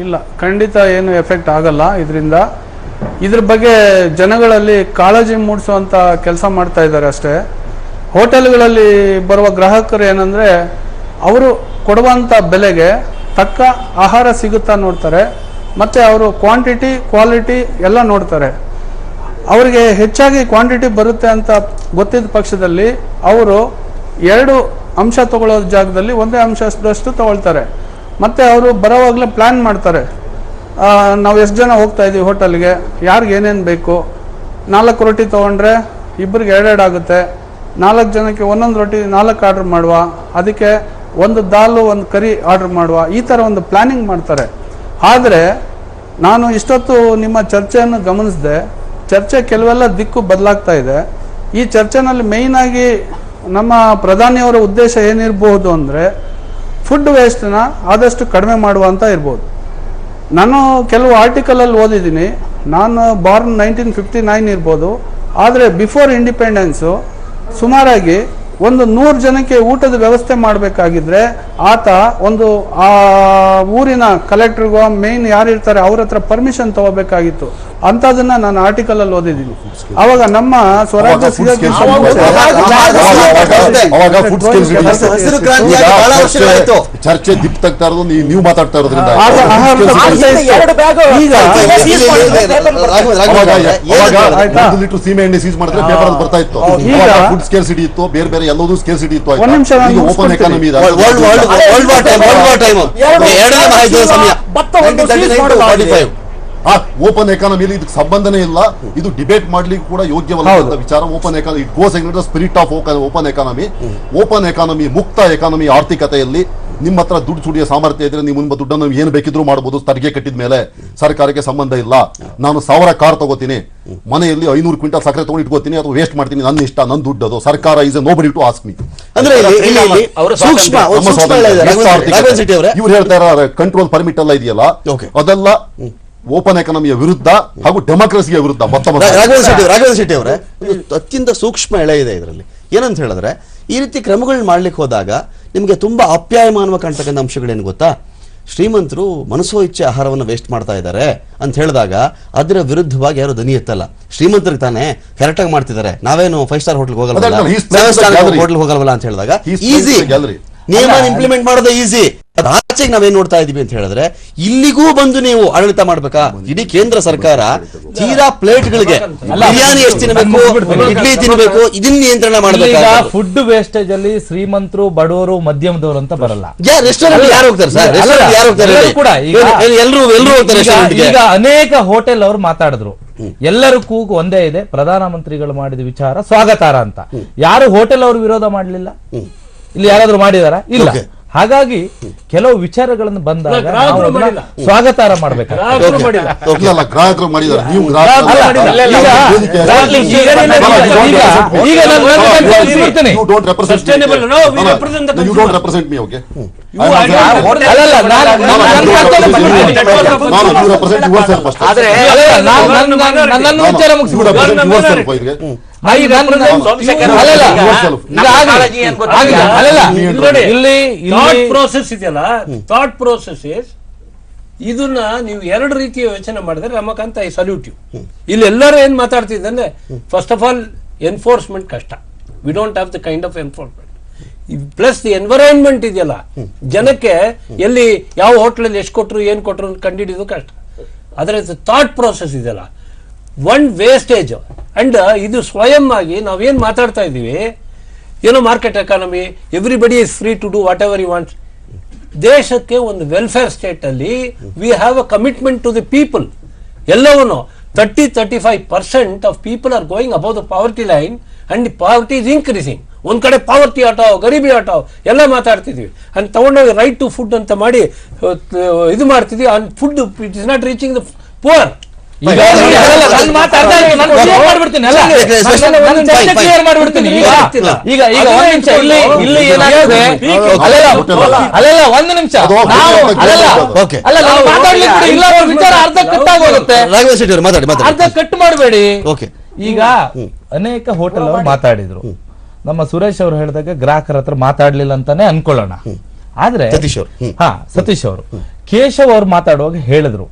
ಇಲ್ಲ, ಖಂಡಿತ ಏನು ಎಫೆಕ್ಟ್ ಆಗಲ್ಲ ಇದರಿಂದ. ಇದ್ರ ಬಗ್ಗೆ ಜನಗಳಲ್ಲಿ ಕಾಳಜಿ ಮೂಡಿಸುವಂತ ಕೆಲಸ ಮಾಡ್ತಾ ಇದ್ದಾರೆ ಅಷ್ಟೇ. ಹೋಟೆಲ್ಗಳಲ್ಲಿ ಬರುವ ಗ್ರಾಹಕರು ಏನಂದ್ರೆ ಅವರು ಕೊಡುವಂತ ಬೆಲೆಗೆ ತಕ್ಕ ಆಹಾರ ಸಿಗುತ್ತಾ ನೋಡ್ತಾರೆ, ಮತ್ತೆ ಅವರು ಕ್ವಾಂಟಿಟಿ ಕ್ವಾಲಿಟಿ ಎಲ್ಲ ನೋಡ್ತಾರೆ. ಅವರಿಗೆ ಹೆಚ್ಚಾಗಿ ಕ್ವಾಂಟಿಟಿ ಬರುತ್ತೆ ಅಂತ ಗೊತ್ತಿದ್ದ ಪಕ್ಷದಲ್ಲಿ ಅವರು 2 ಅಂಶ ತಗೊಳ್ಳೋ ಜಾಗದಲ್ಲಿ 1 ಅಂಶದಷ್ಟು ತಗೊಳ್ತಾರೆ. ಮತ್ತೆ ಅವರು ಬರೋವಾಗಲೇ ಪ್ಲ್ಯಾನ್ ಮಾಡ್ತಾರೆ, ನಾವು ಎಷ್ಟು ಜನ ಹೋಗ್ತಾ ಇದ್ದೀವಿ ಹೋಟೆಲ್ಗೆ, ಯಾರಿಗೆ ಏನೇನು ಬೇಕು, 4 ರೊಟ್ಟಿ ತೊಗೊಂಡ್ರೆ ಇಬ್ಬರಿಗೆ 2 ಆಗುತ್ತೆ, 4 ಜನಕ್ಕೆ 1 ರೊಟ್ಟಿ 4 ಆರ್ಡರ್ ಮಾಡುವ, ಅದಕ್ಕೆ 1 ದಾಲು 1 ಕರಿ ಆರ್ಡರ್ ಮಾಡುವ, ಈ ಥರ ಒಂದು ಪ್ಲ್ಯಾನಿಂಗ್ ಮಾಡ್ತಾರೆ. ಆದರೆ ನಾನು ಇಷ್ಟೊತ್ತು ನಿಮ್ಮ ಚರ್ಚೆಯನ್ನು ಗಮನಿಸಿದೆ, ಚರ್ಚೆ ಕೆಲವೆಲ್ಲ ದಿಕ್ಕು ಬದಲಾಗ್ತಾ ಇದೆ. ಈ ಚರ್ಚೆನಲ್ಲಿ ಮೇಯ್ನಾಗಿ ನಮ್ಮ ಪ್ರಧಾನಿಯವರ ಉದ್ದೇಶ ಏನಿರಬಹುದು ಅಂದರೆ ಫುಡ್ ವೇಸ್ಟನ್ನ ಆದಷ್ಟು ಕಡಿಮೆ ಮಾಡುವಂತ ಇರ್ಬೋದು. ನಾನು ಕೆಲವು ಆರ್ಟಿಕಲಲ್ಲಿ ಓದಿದ್ದೀನಿ, ನಾನು ಬಾರ್ನ್ 1959 ಇರ್ಬೋದು, ಆದರೆ ಬಿಫೋರ್ ಇಂಡಿಪೆಂಡೆನ್ಸು ಸುಮಾರಾಗಿ 100 ಜನಕ್ಕೆ ಊಟದ ವ್ಯವಸ್ಥೆ ಮಾಡಬೇಕಾಗಿದ್ರೆ ಆತ ಆ ಊರಿನ ಕಲೆಕ್ಟರ್ಗೋ ಮೇನ್ ಯಾರಿರ್ತಾರೆ ಅವ್ರ ಹತ್ರ ಪರ್ಮಿಷನ್ ತಗೋಬೇಕಾಗಿತ್ತು. ಅಂತದನ್ನ ನಾನು ಆರ್ಟಿಕಲ್ ಅಲ್ಲಿ ಓದಿದ್ದೀನಿ. ಅವಾಗ ನಮ್ಮ ಸ್ವರಾಜ್ಯ ಚರ್ಚೆ ದಿಪ್ ತಗ್ತಾ ಇರೋದು ನೀವು ಮಾತಾಡ್ತಾ ಇರೋದ್ರಿಂದ ಲೀಟರ್ ಸೀಮೆ ಎಣ್ಣೆ ಸೀಸ್ ಮಾಡಿದ್ರೆ ಪೇಪರ್ ಬರ್ತಾ ಇತ್ತು. ಫುಡ್ ಸ್ಕೇರ್ಸಿಟಿ ಇತ್ತು, ಬೇರೆ ಬೇರೆ ಎಲ್ಲದೂ ಸ್ಕೇರ್ಸಿಟಿ ಇತ್ತು. ಓಪನ್ ಎಕಾನಮಿ ಇದೆ. ಓಪನ್ ಎಕಾನಮಿಯಲ್ಲಿ ಇದಕ್ಕೆ ಸಂಬಂಧನೇ ಇಲ್ಲ. ಇದು ಡಿಬೇಟ್ ಮಾಡ್ಲಿಕ್ಕೆ ಕೂಡ ಯೋಗ್ಯವಲ್ಲ ವಿಚಾರ. Open economy it goes against the spirit of open economy. Open economy, ಮುಕ್ತ ಎಕಾನಮಿ ಆರ್ಥಿಕತೆಯಲ್ಲಿ ನಿಮ್ಮ ಹತ್ರ ದುಡ್ಡು ಸುಡಿಯೋ ಸಾಮರ್ಥ್ಯ ಇದ್ರೆ ನೀವು ನಿಮ್ಮ ದುಡ್ಡನ್ನು ಏನು ಬೇಕಿದ್ರು ಮಾಡಬಹುದು. ತೆರಿಗೆ ಕಟ್ಟಿದ ಮೇಲೆ ಸರ್ಕಾರಕ್ಕೆ ಸಂಬಂಧ ಇಲ್ಲ. ನಾನು 1000 ಕಾರ್ ತಗೋತೀನಿ, ಮನೆಯಲ್ಲಿ 500 ಕ್ವಿಂಟಲ್ ಸಕ್ಕರೆ ತಗೊಂಡು ಇಟ್ಕೋತೀನಿ, ಅಥವಾ ವೇಸ್ಟ್ ಮಾಡ್ತೀನಿ, ನನ್ನ ಇಷ್ಟ, ನನ್ನ ದುಡ್ಡು ಅದು. ಸರ್ಕಾರ is a nobody to ask me. ಇವ್ರು ಹೇಳ್ತಾ ಇರೋ ಕಂಟ್ರೋಲ್ ಪರ್ಮಿಟ್ ಎಲ್ಲ ಇದೆಯಲ್ಲ, ಅದೆಲ್ಲ ಓಪನ್ ಎಕಾನಮಿಯ ವಿರುದ್ಧ ಹಾಗೂ ಡೆಮೋಕ್ರಸಿಯ ವಿರುದ್ಧ. ರಾಘವೇಂದ್ರ ಶೆಟ್ಟಿ ಅವರೇ, ಅತ್ಯಂತ ಸೂಕ್ಷ್ಮ ಎಳೆ ಇದೆ ಇದರಲ್ಲಿ. ಏನಂತ ಹೇಳಿದ್ರೆ, ಈ ರೀತಿ ಕ್ರಮಗಳನ್ನ ಮಾಡ್ಲಿಕ್ಕೆ ಹೋದಾಗ ನಿಮಗೆ ತುಂಬಾ ಅಪ್ಯಾಯಮಾನವ ಕಾಣ್ತಕ್ಕಂಥ ಅಂಶಗಳೇನು ಗೊತ್ತಾ? ಶ್ರೀಮಂತರು ಮನಸೋ ಇಚ್ಛೆ ಆಹಾರವನ್ನು ವೇಸ್ಟ್ ಮಾಡ್ತಾ ಇದ್ದಾರೆ ಅಂತ ಹೇಳಿದಾಗ ಅದರ ವಿರುದ್ಧವಾಗಿ ಯಾರು ದನಿ ಎತ್ತಲ್ಲ. ಶ್ರೀಮಂತರಿಗೆ ತಾನೇ ಕರೆಕ್ಟಾಗಿ ಮಾಡ್ತಿದ್ದಾರೆ, ನಾವೇನು 5 ಸ್ಟಾರ್ ಹೋಟೆಲ್ ಹೋಗಲ್ಲ, 7 ಸ್ಟಾರ್ ಹೋಟೆಲ್ ಹೋಗಲ್ವಲ್ಲ ಅಂತ ಹೇಳಿದಾಗ ಈಸಿ ನಿಯಮ ಇಂಪ್ಲಿಮೆಂಟ್ ಮಾಡೋದು ಈಸಿ. ಆಚೆಗೆ ನಾವೇನ್ ನೋಡ್ತಾ ಇದೀವಿ ಅಂತ ಹೇಳಿದ್ರೆ, ಇಲ್ಲಿಗೂ ಬಂದು ನೀವು ಆಡಳಿತ ಮಾಡ್ಬೇಕಾ? ಇಡೀ ಕೇಂದ್ರ ಸರ್ಕಾರ ತೀರಾ ಪ್ಲೇಟ್ಗಳಿಗೆ ಬಿರಿಯಾನಿ ಎಷ್ಟು ತಿನ್ನಬೇಕು, ಇಡ್ಲಿ ತಿನ್ನಬೇಕು, ಇದನ್ನ ನಿಯಂತ್ರಣ ಮಾಡಬೇಕು. ಫುಡ್ ವೇಸ್ಟೇಜ್ ಅಲ್ಲಿ ಶ್ರೀಮಂತರು, ಬಡವರು, ಮಧ್ಯಮದವರು ಅಂತ ಬರಲ್ಲ. ರೆಸ್ಟೋರೆಂಟ್ ಯಾರು ಹೋಗ್ತಾರೆ ಸರ್? ರೆಸ್ಟೋರೆಂಟ್ ಯಾರು ಹೋಗ್ತಾರೆ? ಎಲ್ಲರೂ ಹೋಗ್ತಾರೆ. ಈಗ ಅನೇಕ ಹೋಟೆಲ್ ಅವರು ಮಾತಾಡಿದ್ರು, ಎಲ್ಲರೂ ಕೂಗು ಒಂದೇ ಇದೆ, ಪ್ರಧಾನಮಂತ್ರಿಗಳು ಮಾಡಿದ ವಿಚಾರ ಸ್ವಾಗತಾರ್ಹ ಅಂತ. ಯಾರು ಹೋಟೆಲ್ ಅವರು ವಿರೋಧ ಮಾಡಲಿಲ್ಲ. ಇಲ್ಲಿ ಯಾರಾದ್ರೂ ಮಾಡಿದಾರ? ಇಲ್ಲ. ಹಾಗಾಗಿ ಕೆಲವು ವಿಚಾರಗಳನ್ನು ಬಂದಾಗ ಸ್ವಾಗತಾರ್ಹ ಮಾಡ್ಬೇಕು. ಇದನ್ನ ನೀವು 2 ರೀತಿಯ ಯೋಚನೆ ಮಾಡಿದ್ರೆ ರಮಕಾಂತ್, ಐ ಸಲ್ಯೂಟ್ ಯು. ಇಲ್ಲಿ ಎಲ್ಲರೂ ಏನ್ ಮಾತಾಡ್ತಿದ್ದಂದ್ರೆ, ಫಸ್ಟ್ ಆಫ್ ಆಲ್ ಎನ್ಫೋರ್ಸ್ಮೆಂಟ್ ಕಷ್ಟ. We don't have the kind of enforcement. Plus the environment ಇದೆಯಲ್ಲ, ಜನಕ್ಕೆ ಎಲ್ಲಿ ಯಾವ ಹೋಟ್ಲಲ್ಲಿ ಎಷ್ಟು ಕೊಟ್ರು ಏನ್ ಕೊಟ್ರು ಕಂಡಿಡಿಯೋದು ಕಷ್ಟ. ಆದ್ರೆ ಥಾಟ್ ಪ್ರೋಸೆಸ್ ಇದೆಯಲ್ಲ, ಒನ್ ವೇಸ್ಟೇಜ್ ಅಂಡ್ ಇದು ಸ್ವಯಂ ಆಗಿ ನಾವೇನ್ ಮಾತಾಡ್ತಾ ಇದೀವಿ, ಏನೋ market economy, everybody is free to do whatever you want. ದೇಶಕ್ಕೆ ಒಂದು ವೆಲ್ಫೇರ್ ಸ್ಟೇಟ್ ಅಲ್ಲಿ we have a commitment to the people. ಎಲ್ಲವನ್ನೂ 30-35% of people are going above the poverty line and poverty is increasing. ಒಂದ್ ಕಡೆ poverty ಹಟಾವ್, ಗರೀಬಿ ಹಟಾವ್ ಎಲ್ಲ ಮಾತಾಡ್ತಿದ್ವಿ. ಅಂಡ್ ತಗೊಂಡೋಗಿ ರೈಟ್ ಟು ಫುಡ್ ಅಂತ ಮಾಡಿ ಇದು ಮಾಡ್ತಿದ್ವಿ. And food it is not reaching the poor. ಈಗ ನನ್ನ ಮಾತು ಅರ್ಥ ಆಯ್ತು, ನಾನು clear ಮಾಡ್ಬಿಡ್ತೀನಿ ಅಲ್ಲ, ನನ್ನ ಚರ್ಚೆ clear ಮಾಡ್ಬಿಡ್ತೀನಿ. ಈಗ ಒಂದ್ ನಿಮಿಷ ಇಲ್ಲಿ ಏನಾಗ್ತದೆ, ಅಲ್ಲಲ್ಲ ಒಂದು ನಿಮಿಷ ಅಲ್ಲ ನಾವು ಮಾತಾಡ್ಲಿಕ್ಕೆ ಬಿಡಿ, ಇಲ್ಲ ವಿಚಾರ ಅರ್ಧ ಕಟ್ಟಾಗೋಗುತ್ತೆ, ಅರ್ಧ ಕಟ್ ಮಾಡಬೇಡಿ. ಈಗ ಅನೇಕ ಹೋಟೆಲ್ ಅವರು ಮಾತಾಡಿದ್ರು, ನಮ್ಮ ಸುರೇಶ್ ಅವರು ಹೇಳಿದಾಗ ಗ್ರಾಹಕರ ಹತ್ರ ಮಾತಾಡ್ಲಿಲ್ಲ ಅಂತಾನೆ ಅನ್ಕೊಳ್ಳೋಣ. ಆದ್ರೆ ಸತೀಶ್ ಅವರು ಕೇಶವ್ ಅವ್ರು ಮಾತಾಡುವಾಗ ಹೇಳಿದ್ರು,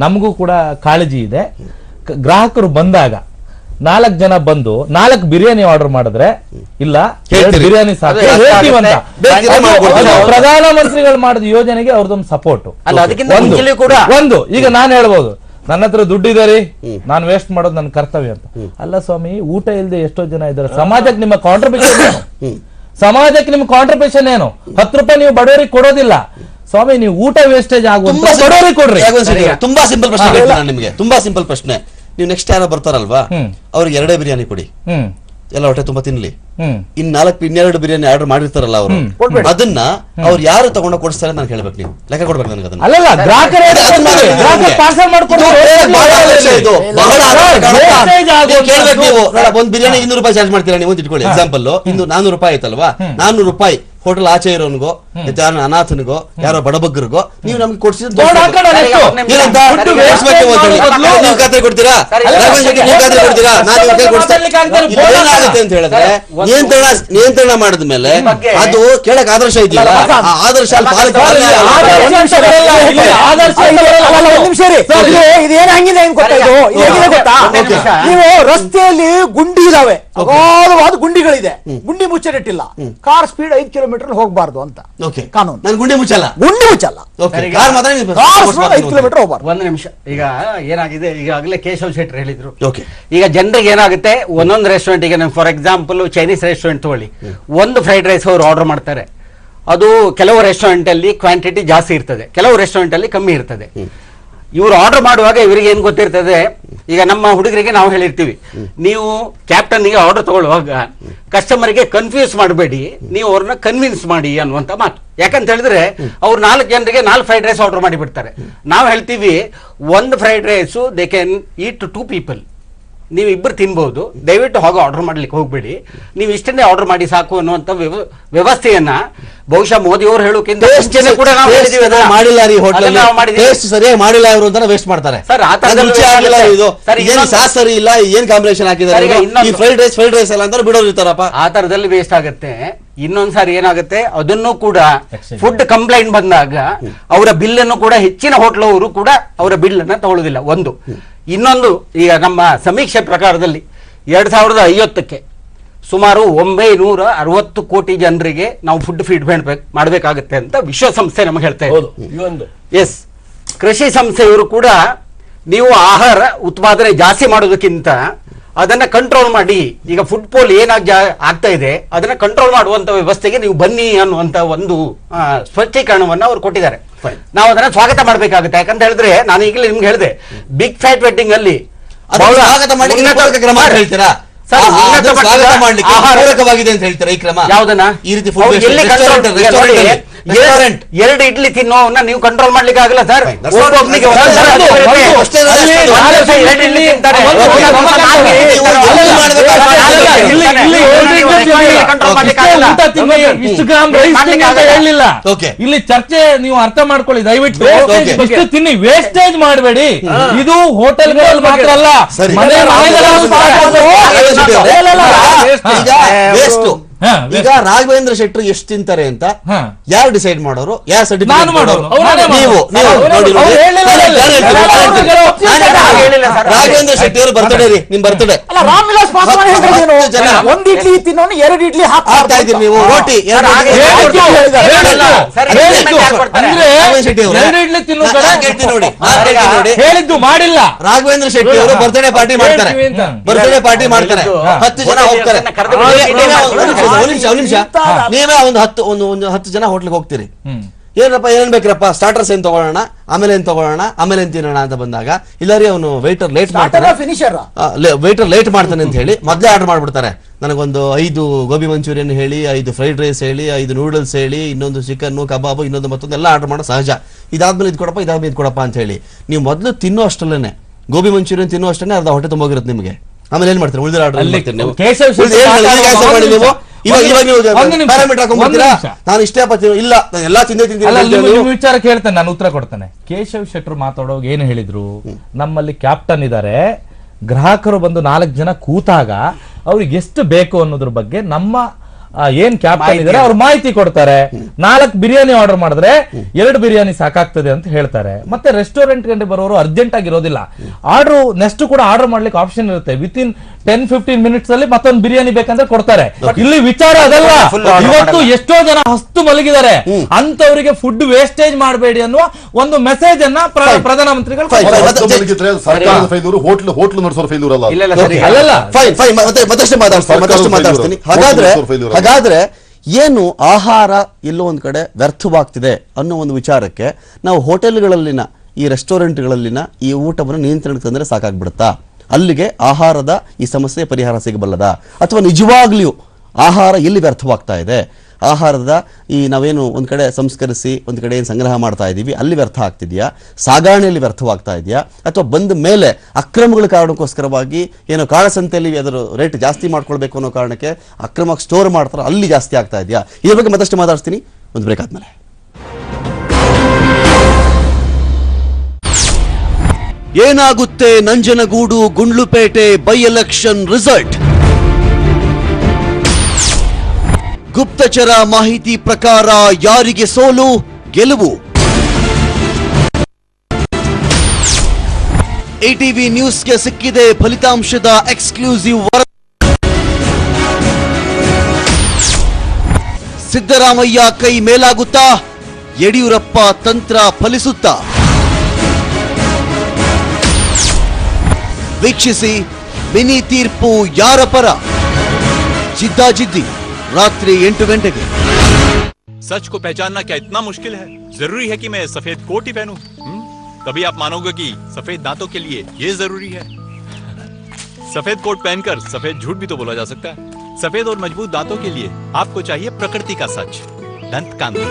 ನಮಗೂ ಕೂಡ ಕಾಳಜಿ ಇದೆ, ಗ್ರಾಹಕರು ಬಂದಾಗ 4 ಜನ ಬಂದು 4 ಬಿರಿಯಾನಿ ಆರ್ಡರ್ ಮಾಡಿದ್ರೆ ಇಲ್ಲ 2 ಬಿರಿಯಾನಿ ಸಾಕು ಹೇಳ್ತೀವಂತ. ಪ್ರಧಾನಮಂತ್ರಿಗಳು ಮಾಡಿದ ಯೋಜನೆಗೆ ಅವ್ರದೊಂದು ಸಪೋರ್ಟ್ ಒಂದು. ಈಗ ನಾನು ಹೇಳ್ಬೋದು, ನನ್ನ ಹತ್ರ ದುಡ್ಡಿದೆ ರೀ, ನಾನು ವೇಸ್ಟ್ ಮಾಡೋದು ನನ್ನ ಕರ್ತವ್ಯ ಅಂತ. ಅಲ್ಲ ಸ್ವಾಮಿ, ಊಟ ಇಲ್ಲದೆ ಎಷ್ಟೋ ಜನ ಇದ್ದಾರೆ, ಸಮಾಜಕ್ಕೆ ನಿಮ್ಮ ಕಾಂಟ್ರಿಬ್ಯೂಷನ್ ಏನು? ಸಮಾಜಕ್ಕೆ ನಿಮ್ಮ ಕಾಂಟ್ರಿಬ್ಯೂಷನ್ ಏನು? 10 ರೂಪಾಯಿ ನೀವು ಬಡವರಿಗೆ ಕೊಡೋದಿಲ್ಲ ಸ್ವಾಮಿ, ನೀವು ಊಟ ವೇಸ್ಟೇಜ್ ಆಗುವಂತ ಬಡವರಿಗೆ ಕೊಡ್ರಿ. ತುಂಬಾ ಸಿಂಪಲ್ ಪ್ರಶ್ನೆ ನಿಮ್ಗೆ, ತುಂಬಾ ಸಿಂಪಲ್ ಪ್ರಶ್ನೆ. ನೀವು ನೆಕ್ಸ್ಟ್ ಯಾರೋ ಬರ್ತಾರಲ್ವಾ, ಅವ್ರಿಗೆ 2 ಬಿರಿಯಾನಿ ಕೊಡಿ, ಎಲ್ಲ ಹೊಟ್ಟೆ ತುಂಬಾ ತಿನ್ಲಿ. ಇನ್ನೆರಡು ಬಿರಿಯಾನಿ ಆರ್ಡರ್ ಮಾಡಿರ್ತಾರಲ್ಲ ಅವರು, ಅದನ್ನ ಅವ್ರು ಯಾರು ತಗೊಂಡ ಕೊಡಿಸ್ತಾರೆ ನಾನು ಹೇಳ್ಬೇಕು, ನೀವು ಲೆಕ್ಕ ಕೊಡ್ಬೇಕು ನನಗೆ ಅದನ್ನ. ಕೇಳ್ಬೇಕು ನೀವು. ಒಂದ್ ಬಿರಿಯಾನಿ 200 ರೂಪಾಯಿ ಚಾರ್ಜ್ ಮಾಡ್ತೀರಾ ನೀವು ಅಂತ ಇಟ್ಕೊಳ್ಳಿ, ಎಕ್ಸಾಂಪಲ್. ಇಂದು 400 ರೂಪಾಯಿ ಆಯ್ತಲ್ವಾ, 400 ರೂಪಾಯಿ ಹೋಟೆಲ್ ಆಚೆ ಇರೋನ್ಗೋ, ಅನಾಥನಿಗೋ, ಯಾರೋ ಬಡಬಗ್ಗರಿಗೋ ನೀವು ನಮ್ಗೆ ಕೊಡ್ಸಿದ್ರೆ ಖಾತ್ರಿ ಕೊಡ್ತೀರಾ? ಏನಾಗುತ್ತೆ ಅಂತ ಹೇಳಿದ್ರೆ, ನಿಯಂತ್ರಣ ಮಾಡಿದ ಮೇಲೆ ಅದು ಕೇಳಕ್ ಆದರ್ಶ ಇದೆಯಲ್ಲ, ಆದರ್ಶ ಇದೇನು ಹಂಗಿದೆ ಗೊತ್ತಾ, ನೀವು ರಸ್ತೆಯಲ್ಲಿ ಗುಂಡಿ ಇದಾವೆ, ಅಗಾಧವಾದ ಗುಂಡಿಗಳಿದೆ, ಗುಂಡಿ ಮುಚ್ಚರಿಟ್ಟಿಲ್ಲ, ಕಾರ್ ಸ್ಪೀಡ್ 5 ಕಿಲೋಮೀಟರ್ ಹೋಗಬಾರ್ದು ಅಂತ ಕಾನೂನು. ಗುಂಡಿ ಮುಚ್ಚಲ್ಲ. ಒಂದು ನಿಮಿಷ, ಈಗ ಏನಾಗಿದೆ, ಈಗಾಗಲೇ ಕೇಶವ್ ಶೆಟ್ಟಿ ಹೇಳಿದ್ರು, ಈಗ ಜನರಿಗೆ ಏನಾಗುತ್ತೆ, ಒಂದೊಂದು ರೆಸ್ಟೋರೆಂಟ್, ಈಗ ಫಾರ್ ಎಕ್ಸಾಂಪಲ್ ಚೈನೀಸ್ ರೆಸ್ಟೋರೆಂಟ್ ತಗೊಳ್ಳಿ, ಒಂದು ಫ್ರೈಡ್ ರೈಸ್ ಅವ್ರು ಆರ್ಡರ್ ಮಾಡ್ತಾರೆ, ಅದು ಕೆಲವು ರೆಸ್ಟೋರೆಂಟ್ ಅಲ್ಲಿ ಕ್ವಾಂಟಿಟಿ ಜಾಸ್ತಿ ಇರ್ತದೆ, ಕೆಲವು ರೆಸ್ಟೋರೆಂಟ್ ಅಲ್ಲಿ ಕಮ್ಮಿ ಇರ್ತದೆ. ಇವರು ಆರ್ಡರ್ ಮಾಡುವಾಗ ಇವರಿಗೆ ಏನ್ ಗೊತ್ತಿರ್ತದೆ, ಈಗ ನಮ್ಮ ಹುಡುಗರಿಗೆ ನಾವು ಹೇಳಿರ್ತೀವಿ, ನೀವು ಕ್ಯಾಪ್ಟನ್ಗೆ ಆರ್ಡರ್ ತಗೊಳ್ಳುವಾಗ ಕಸ್ಟಮರ್ಗೆ ಕನ್ಫ್ಯೂಸ್ ಮಾಡಬೇಡಿ, ನೀವು ಅವ್ರನ್ನ ಕನ್ವಿನ್ಸ್ ಮಾಡಿ ಅನ್ನುವಂತ ಮಾತು. ಯಾಕಂತ ಹೇಳಿದ್ರೆ ಅವ್ರು 4 ಜನರಿಗೆ 4 ಫ್ರೈಡ್ ರೈಸ್ ಆರ್ಡರ್ ಮಾಡಿ ಬಿಡ್ತಾರೆ. ನಾವು ಹೇಳ್ತೀವಿ, ಒಂದು fried rice they can heat 2 people, ನೀವು ಇಬ್ಬರು ತಿನ್ಬಹುದು, ದಯವಿಟ್ಟು ಹೋಗಿ ಆರ್ಡರ್ ಮಾಡ್ಲಿಕ್ಕೆ ಹೋಗ್ಬೇಡಿ, ನೀವು ಇಷ್ಟನ್ನೇ ಆರ್ಡರ್ ಮಾಡಿ ಸಾಕು ಅನ್ನುವಂತ ವ್ಯವಸ್ಥೆಯನ್ನ ಬಹುಶಃ ಮೋದಿ ಅವರು ಹೇಳೋಕ್ಕಿಂತ ಕೂಡ ನಾವು ಹೇಳಿದೀವಿ, ಮಾಡಿಲ್ಲ ರೀ ಹೋಟೆಲ್ ಸರಿಯಾಗಿ ಮಾಡಿಲ್ಲ ಇವರು ಅಂತ ವೇಸ್ಟ್ ಮಾಡ್ತಾರೆ. ಸರಿ ಇಲ್ಲ, ಏನ್ ಕಾಂಬಿನೇಷನ್ ಹಾಕಿದ್ದಾರೆ, ಫ್ರೈಡ್ ರೈಸ್ ಎಲ್ಲ ಅಂತ ಬಿಡೋರು ಇರ್ತಾರಪ್ಪ, ಆ ತರದಲ್ಲಿ ವೇಸ್ಟ್ ಆಗುತ್ತೆ. ಇನ್ನೊಂದ್ಸಾರಿ ಏನಾಗುತ್ತೆ, ಅದನ್ನು ಕೂಡ ಫುಡ್ ಕಂಪ್ಲೇಂಟ್ ಬಂದಾಗ ಅವರ ಬಿಲ್ ಅನ್ನು ಕೂಡ ಹೆಚ್ಚಿನ ಹೋಟ್ಲ್ ಅವರು ಕೂಡ ಅವರ ಬಿಲ್ ಅನ್ನ ತಗೊಳ್ಳೋದಿಲ್ಲ. ಒಂದು. ಇನ್ನೊಂದು, ಈಗ ನಮ್ಮ ಸಮೀಕ್ಷೆ ಪ್ರಕಾರದಲ್ಲಿ 2050ಕ್ಕೆ ಸುಮಾರು 960 ಕೋಟಿ ಜನರಿಗೆ ನಾವು ಫುಡ್ ಫೀಡ್ ಮಾಡಬೇಕಾಗುತ್ತೆ ಅಂತ ವಿಶ್ವಸಂಸ್ಥೆ ನಮಗೆ ಹೇಳ್ತಾ ಇದೆ. ಎಸ್, ಕೃಷಿ ಸಂಸ್ಥೆಯವರು ಕೂಡ ನೀವು ಆಹಾರ ಉತ್ಪಾದನೆ ಜಾಸ್ತಿ ಮಾಡೋದಕ್ಕಿಂತ ಅದನ್ನ ಕಂಟ್ರೋಲ್ ಮಾಡಿ, ಈಗ ಫುಡ್ ಪೋಲ್ ಏನಾಗಿ ಆಗ್ತಾ ಇದೆ ಅದನ್ನ ಕಂಟ್ರೋಲ್ ಮಾಡುವಂತ ವ್ಯವಸ್ಥೆಗೆ ನೀವು ಬನ್ನಿ ಅನ್ನುವಂತ ಒಂದು ಸ್ಪಷ್ಟೀಕರಣವನ್ನು ಅವ್ರು ಕೊಟ್ಟಿದ್ದಾರೆ. ನಾವು ಅದನ್ನ ಸ್ವಾಗತ ಮಾಡಬೇಕಾಗುತ್ತೆ. ಯಾಕಂತ ಹೇಳಿದ್ರೆ ನಾನು ಈಗಲೇ ನಿಮ್ಗೆ ಹೇಳಿದೆ, ಬಿಗ್ ಫ್ಯಾಟ್ ವೆಡ್ಡಿಂಗ್ ಅಲ್ಲಿ ಸ್ವಾಗತ ಮಾಡಲಿಕ್ಕೆ ಕ್ರಮ ಹೇಳ್ತೀರಾ? ಪೂರಕವಾಗಿದೆ ಅಂತ ಹೇಳ್ತಾರೆ ಈ ಕ್ರಮ ಯಾವ್ದನ್ನ? ಈ ರೀತಿ 2 ಇಡ್ಲಿ ತಿನ್ನೋವನ್ನ ನೀವು ಕಂಟ್ರೋಲ್ ಮಾಡ್ಲಿಕ್ಕೆ ಆಗಲ್ಲ ಸರ್. ಹೇಳಿಲ್ಲ, ಇಲ್ಲಿ ಚರ್ಚೆ ನೀವು ಅರ್ಥ ಮಾಡ್ಕೊಳ್ಳಿ ದಯವಿಟ್ಟು. ಇಷ್ಟು ತಿನ್ನಿ, ವೇಸ್ಟೇಜ್ ಮಾಡಬೇಡಿ. ಇದು ಹೋಟೆಲ್ಗಳಲ್ಲಿ ಮಾತ್ರ ಅಲ್ಲ, ಈಗ ರಾಘವೇಂದ್ರ ಶೆಟ್ರು ಎಷ್ಟು ತಿಂತಾರೆ ಅಂತ ಯಾರು ಡಿಸೈಡ್ ಮಾಡೋರು? ಯಾರು ಸರ್ಟಿಫಿಕೇಟ್ ಮಾಡೋರು? ರಾಘವೇಂದ್ರ ಶೆಟ್ಟಿ ಅವರು ಬರ್ತಡೇ ರೀ, ನಿಮ್ ಬರ್ತಡೇ, ಒಂದ್ ಇಡ್ಲಿ ತಿನ್ನೋನು 2 ಇಡ್ಲಿ ಹಾಕ್ತಾ ಇದ್ದೀರಿ ನೀವು, ರೋಟಿ ಹೇಳಿದ್ದು ಮಾಡಿಲ್ಲ. ರಾಘವೇಂದ್ರ ಶೆಟ್ಟಿ ಅವರು ಬರ್ತ್ಡೇ ಪಾರ್ಟಿ ಮಾಡ್ತಾರೆ, 10 ಜನ ಹೋಗ್ತಾರೆ. ನಿಮಿಷ ನೀವೇ ಒಂದು 10 ಜನ ಹೋಟ್ಲಿಗೆ ಹೋಗ್ತೀರಿ, ಏನಪ್ಪ ಏನೇನ್ ಬೇಕ್ರಪ್ಪ, ಸ್ಟಾರ್ಟರ್ಸ್ ಏನ್ ತಗೊಳ್ಳೋಣ, ಆಮೇಲೆ ಏನ್ ತಗೊಳ್ಳೋಣ, ಆಮೇಲೆ ಏನ್ ತಿನ್ನೋಣ ಅಂತ ಬಂದಾಗ ಇಲ್ಲರಿ ಅವನು ವೇಟರ್ ಲೇಟ್ ಮಾಡ್ತಾನೆ, ವೇಟರ್ ಲೇಟ್ ಮಾಡ್ತಾನೆ ಅಂತ ಹೇಳಿ ಮೊದಲೇ ಆರ್ಡರ್ ಮಾಡ್ಬಿಡ್ತಾರೆ. ನನಗೊಂದು 5 ಗೋಬಿ ಮಂಚೂರಿಯನ್ ಹೇಳಿ, 5 ಫ್ರೈಡ್ ರೈಸ್ ಹೇಳಿ, 5 ನೂಡಲ್ಸ್ ಹೇಳಿ, ಇನ್ನೊಂದು ಚಿಕನ್ ಕಬಾಬು, ಇನ್ನೊಂದು ಮತ್ತೊಂದು ಎಲ್ಲ ಆರ್ಡರ್ ಮಾಡೋ ಸಹಜ. ಇದಾದ್ಮೇಲೆ ಇದು ಕೊಡಪ್ಪ, ಇದಾದ್ಮೇಲೆ ಇದು ಕೊಡಪ್ಪ ಅಂತ ಹೇಳಿ ನೀವು ಮೊದಲು ತಿನ್ನೋ ಅಷ್ಟಲ್ಲೇನೆ, ಗೋಬಿ ಮಂಚೂರಿಯನ್ ತಿನ್ನೋ ಅಷ್ಟೇ ಅರ್ಧ ಹೊಟ್ಟೆ ತುಂಬೋಗಿರುತ್ತೆ ನಿಮಗೆ. ಆಮೇಲೆ ಏನ್ ಮಾಡ್ತೀರಿ, ಉಳಿದ ಆರ್ಡರ್ ಮಾಡ್ತೀರಿ ನೀವು. ನಾನು ಇಷ್ಟೇ ಇಲ್ಲ ಎಲ್ಲಾ ವಿಚಾರ ಕೇಳ್ತೇನೆ, ನಾನು ಉತ್ತರ ಕೊಡ್ತೇನೆ. ಕೇಶವ್ ಶೆಟ್ಟರ್ ಮಾತಾಡೋವಾಗ ಏನು ಹೇಳಿದ್ರು, ನಮ್ಮಲ್ಲಿ ಕ್ಯಾಪ್ಟನ್ ಇದ್ದಾರೆ, ಗ್ರಾಹಕರು ಬಂದು 4 ಜನ ಕೂತಾಗ ಅವ್ರಿಗೆ ಎಷ್ಟು ಬೇಕು ಅನ್ನೋದ್ರ ಬಗ್ಗೆ ನಮ್ಮ ಏನ್ ಕ್ಯಾಪ್ಟನ್ ಇದಾರೆ ಅವ್ರು ಮಾಹಿತಿ ಕೊಡ್ತಾರೆ. 4 ಬಿರಿಯಾನಿ ಆರ್ಡರ್ ಮಾಡಿದ್ರೆ 2 ಬಿರಿಯಾನಿ ಸಾಕಾಗ್ತದೆ ಅಂತ ಹೇಳ್ತಾರೆ. ಮತ್ತೆ ರೆಸ್ಟೋರೆಂಟ್ ಗಂಟೆ ಬರೋರು ಅರ್ಜೆಂಟ್ ಆಗಿರೋದಿಲ್ಲ, ಆರ್ಡರ್ ನೆಕ್ಸ್ಟ್ ಕೂಡ ಆರ್ಡರ್ ಮಾಡ್ಲಿಕ್ಕೆ ಆಪ್ಷನ್ ಇರುತ್ತೆ. ವಿತಿನ್ 10-15 ಮಿನಿಟ್ಸ್ ಅಲ್ಲಿ ಮತ್ತೊಂದು ಬಿರಿಯಾನಿ ಬೇಕಂದ್ರೆ ಕೊಡ್ತಾರೆ. ಇಲ್ಲಿ ವಿಚಾರ ಅದಲ್ಲ, ಇವತ್ತು ಎಷ್ಟೋ ಜನ ಹಸ್ತು ಮಲಗಿದ್ದಾರೆ, ಅಂತವರಿಗೆ ಫುಡ್ ವೇಸ್ಟೇಜ್ ಮಾಡಬೇಡಿ ಅನ್ನುವ ಒಂದು ಮೆಸೇಜ್ ಅನ್ನ ಪ್ರಧಾನಮಂತ್ರಿಗಳು ಹಾಗಾದ್ರೆ ಏನು ಆಹಾರ ಎಲ್ಲೋ ಒಂದ್ ಕಡೆ ವ್ಯರ್ಥವಾಗ್ತಿದೆ ಅನ್ನೋ ಒಂದು ವಿಚಾರಕ್ಕೆ ನಾವು ಹೋಟೆಲ್ಗಳಲ್ಲಿನ ಈ ರೆಸ್ಟೋರೆಂಟ್ಗಳಲ್ಲಿನ ಈ ಊಟವನ್ನು ನಿಯಂತ್ರಣಕ್ಕೆ ತಂದ್ರೆ ಸಾಕಾಗ್ಬಿಡುತ್ತಾ? ಅಲ್ಲಿಗೆ ಆಹಾರದ ಈ ಸಮಸ್ಯೆ ಪರಿಹಾರ ಸಿಗಬಲ್ಲದ, ಅಥವಾ ನಿಜವಾಗ್ಲಿಯೂ ಆಹಾರ ಎಲ್ಲಿ ವ್ಯರ್ಥವಾಗ್ತಾ ಇದೆ, ಆಹಾರದ ಈ ನಾವೇನು ಒಂದ್ ಕಡೆ ಸಂಸ್ಕರಿಸಿ ಒಂದ್ ಕಡೆ ಏನು ಸಂಗ್ರಹ ಮಾಡ್ತಾ ಇದ್ದೀವಿ ಅಲ್ಲಿ ವ್ಯರ್ಥ ಆಗ್ತಿದೆಯಾ, ಸಾಗಾಣೆಯಲ್ಲಿ ವ್ಯರ್ಥವಾಗ್ತಾ ಇದೆಯಾ, ಅಥವಾ ಬಂದ ಮೇಲೆ ಅಕ್ರಮಗಳ ಕಾರಣಕ್ಕೋಸ್ಕರವಾಗಿ ಏನೋ ಕಾಳಸಂತೆಯಲ್ಲಿ ಅದರ ರೇಟ್ ಜಾಸ್ತಿ ಮಾಡ್ಕೊಳ್ಬೇಕು ಅನ್ನೋ ಕಾರಣಕ್ಕೆ ಅಕ್ರಮಕ್ಕೆ ಸ್ಟೋರ್ ಮಾಡ್ತಾರೆ ಅಲ್ಲಿ ಜಾಸ್ತಿ ಆಗ್ತಾ ಇದೆಯಾ? ಇದ್ರ ಬಗ್ಗೆ ಮತ್ತಷ್ಟು ಮಾತಾಡ್ತೀನಿ ಒಂದು ಬ್ರೇಕ್ ಆದ್ಮೇಲೆ. ಏನಾಗುತ್ತೆ Nanjangud Gundlupet by election result? ಗುಪ್ತಚರ ಮಾಹಿತಿ ಪ್ರಕಾರ ಯಾರಿಗೆ ಸೋಲು ಗೆಲುವು? ಎಟಿವಿ ನ್ಯೂಸ್ಗೆ ಸಿಕ್ಕಿದೆ ಫಲಿತಾಂಶದ ಎಕ್ಸ್ಕ್ಲೂಸಿವ್ ವರದಿ. ಸಿದ್ದರಾಮಯ್ಯ ಕೈ ಮೇಲಾಗುತ್ತಾ, ಯಡಿಯೂರಪ್ಪ ತಂತ್ರ ಫಲಿಸುತ್ತಾ? ವೀಕ್ಷಿಸಿ, ಮಿನಿ ತೀರ್ಪು ಯಾರ ಪರ? ಜಿದ್ದಾಜಿದ್ದಿ रात्रि 8 गंटेगे। सच को पहचानना क्या इतना मुश्किल है? जरूरी है कि मैं सफेद कोट ही पहनूं? तभी आप मानोगे कि सफेद दांतों के लिए ये जरूरी है। सफेद कोट पहनकर सफेद झूठ भी तो बोला जा सकता है। सफेद और मजबूत दांतों के लिए आपको चाहिए प्रकृति का सच, दंत कांति।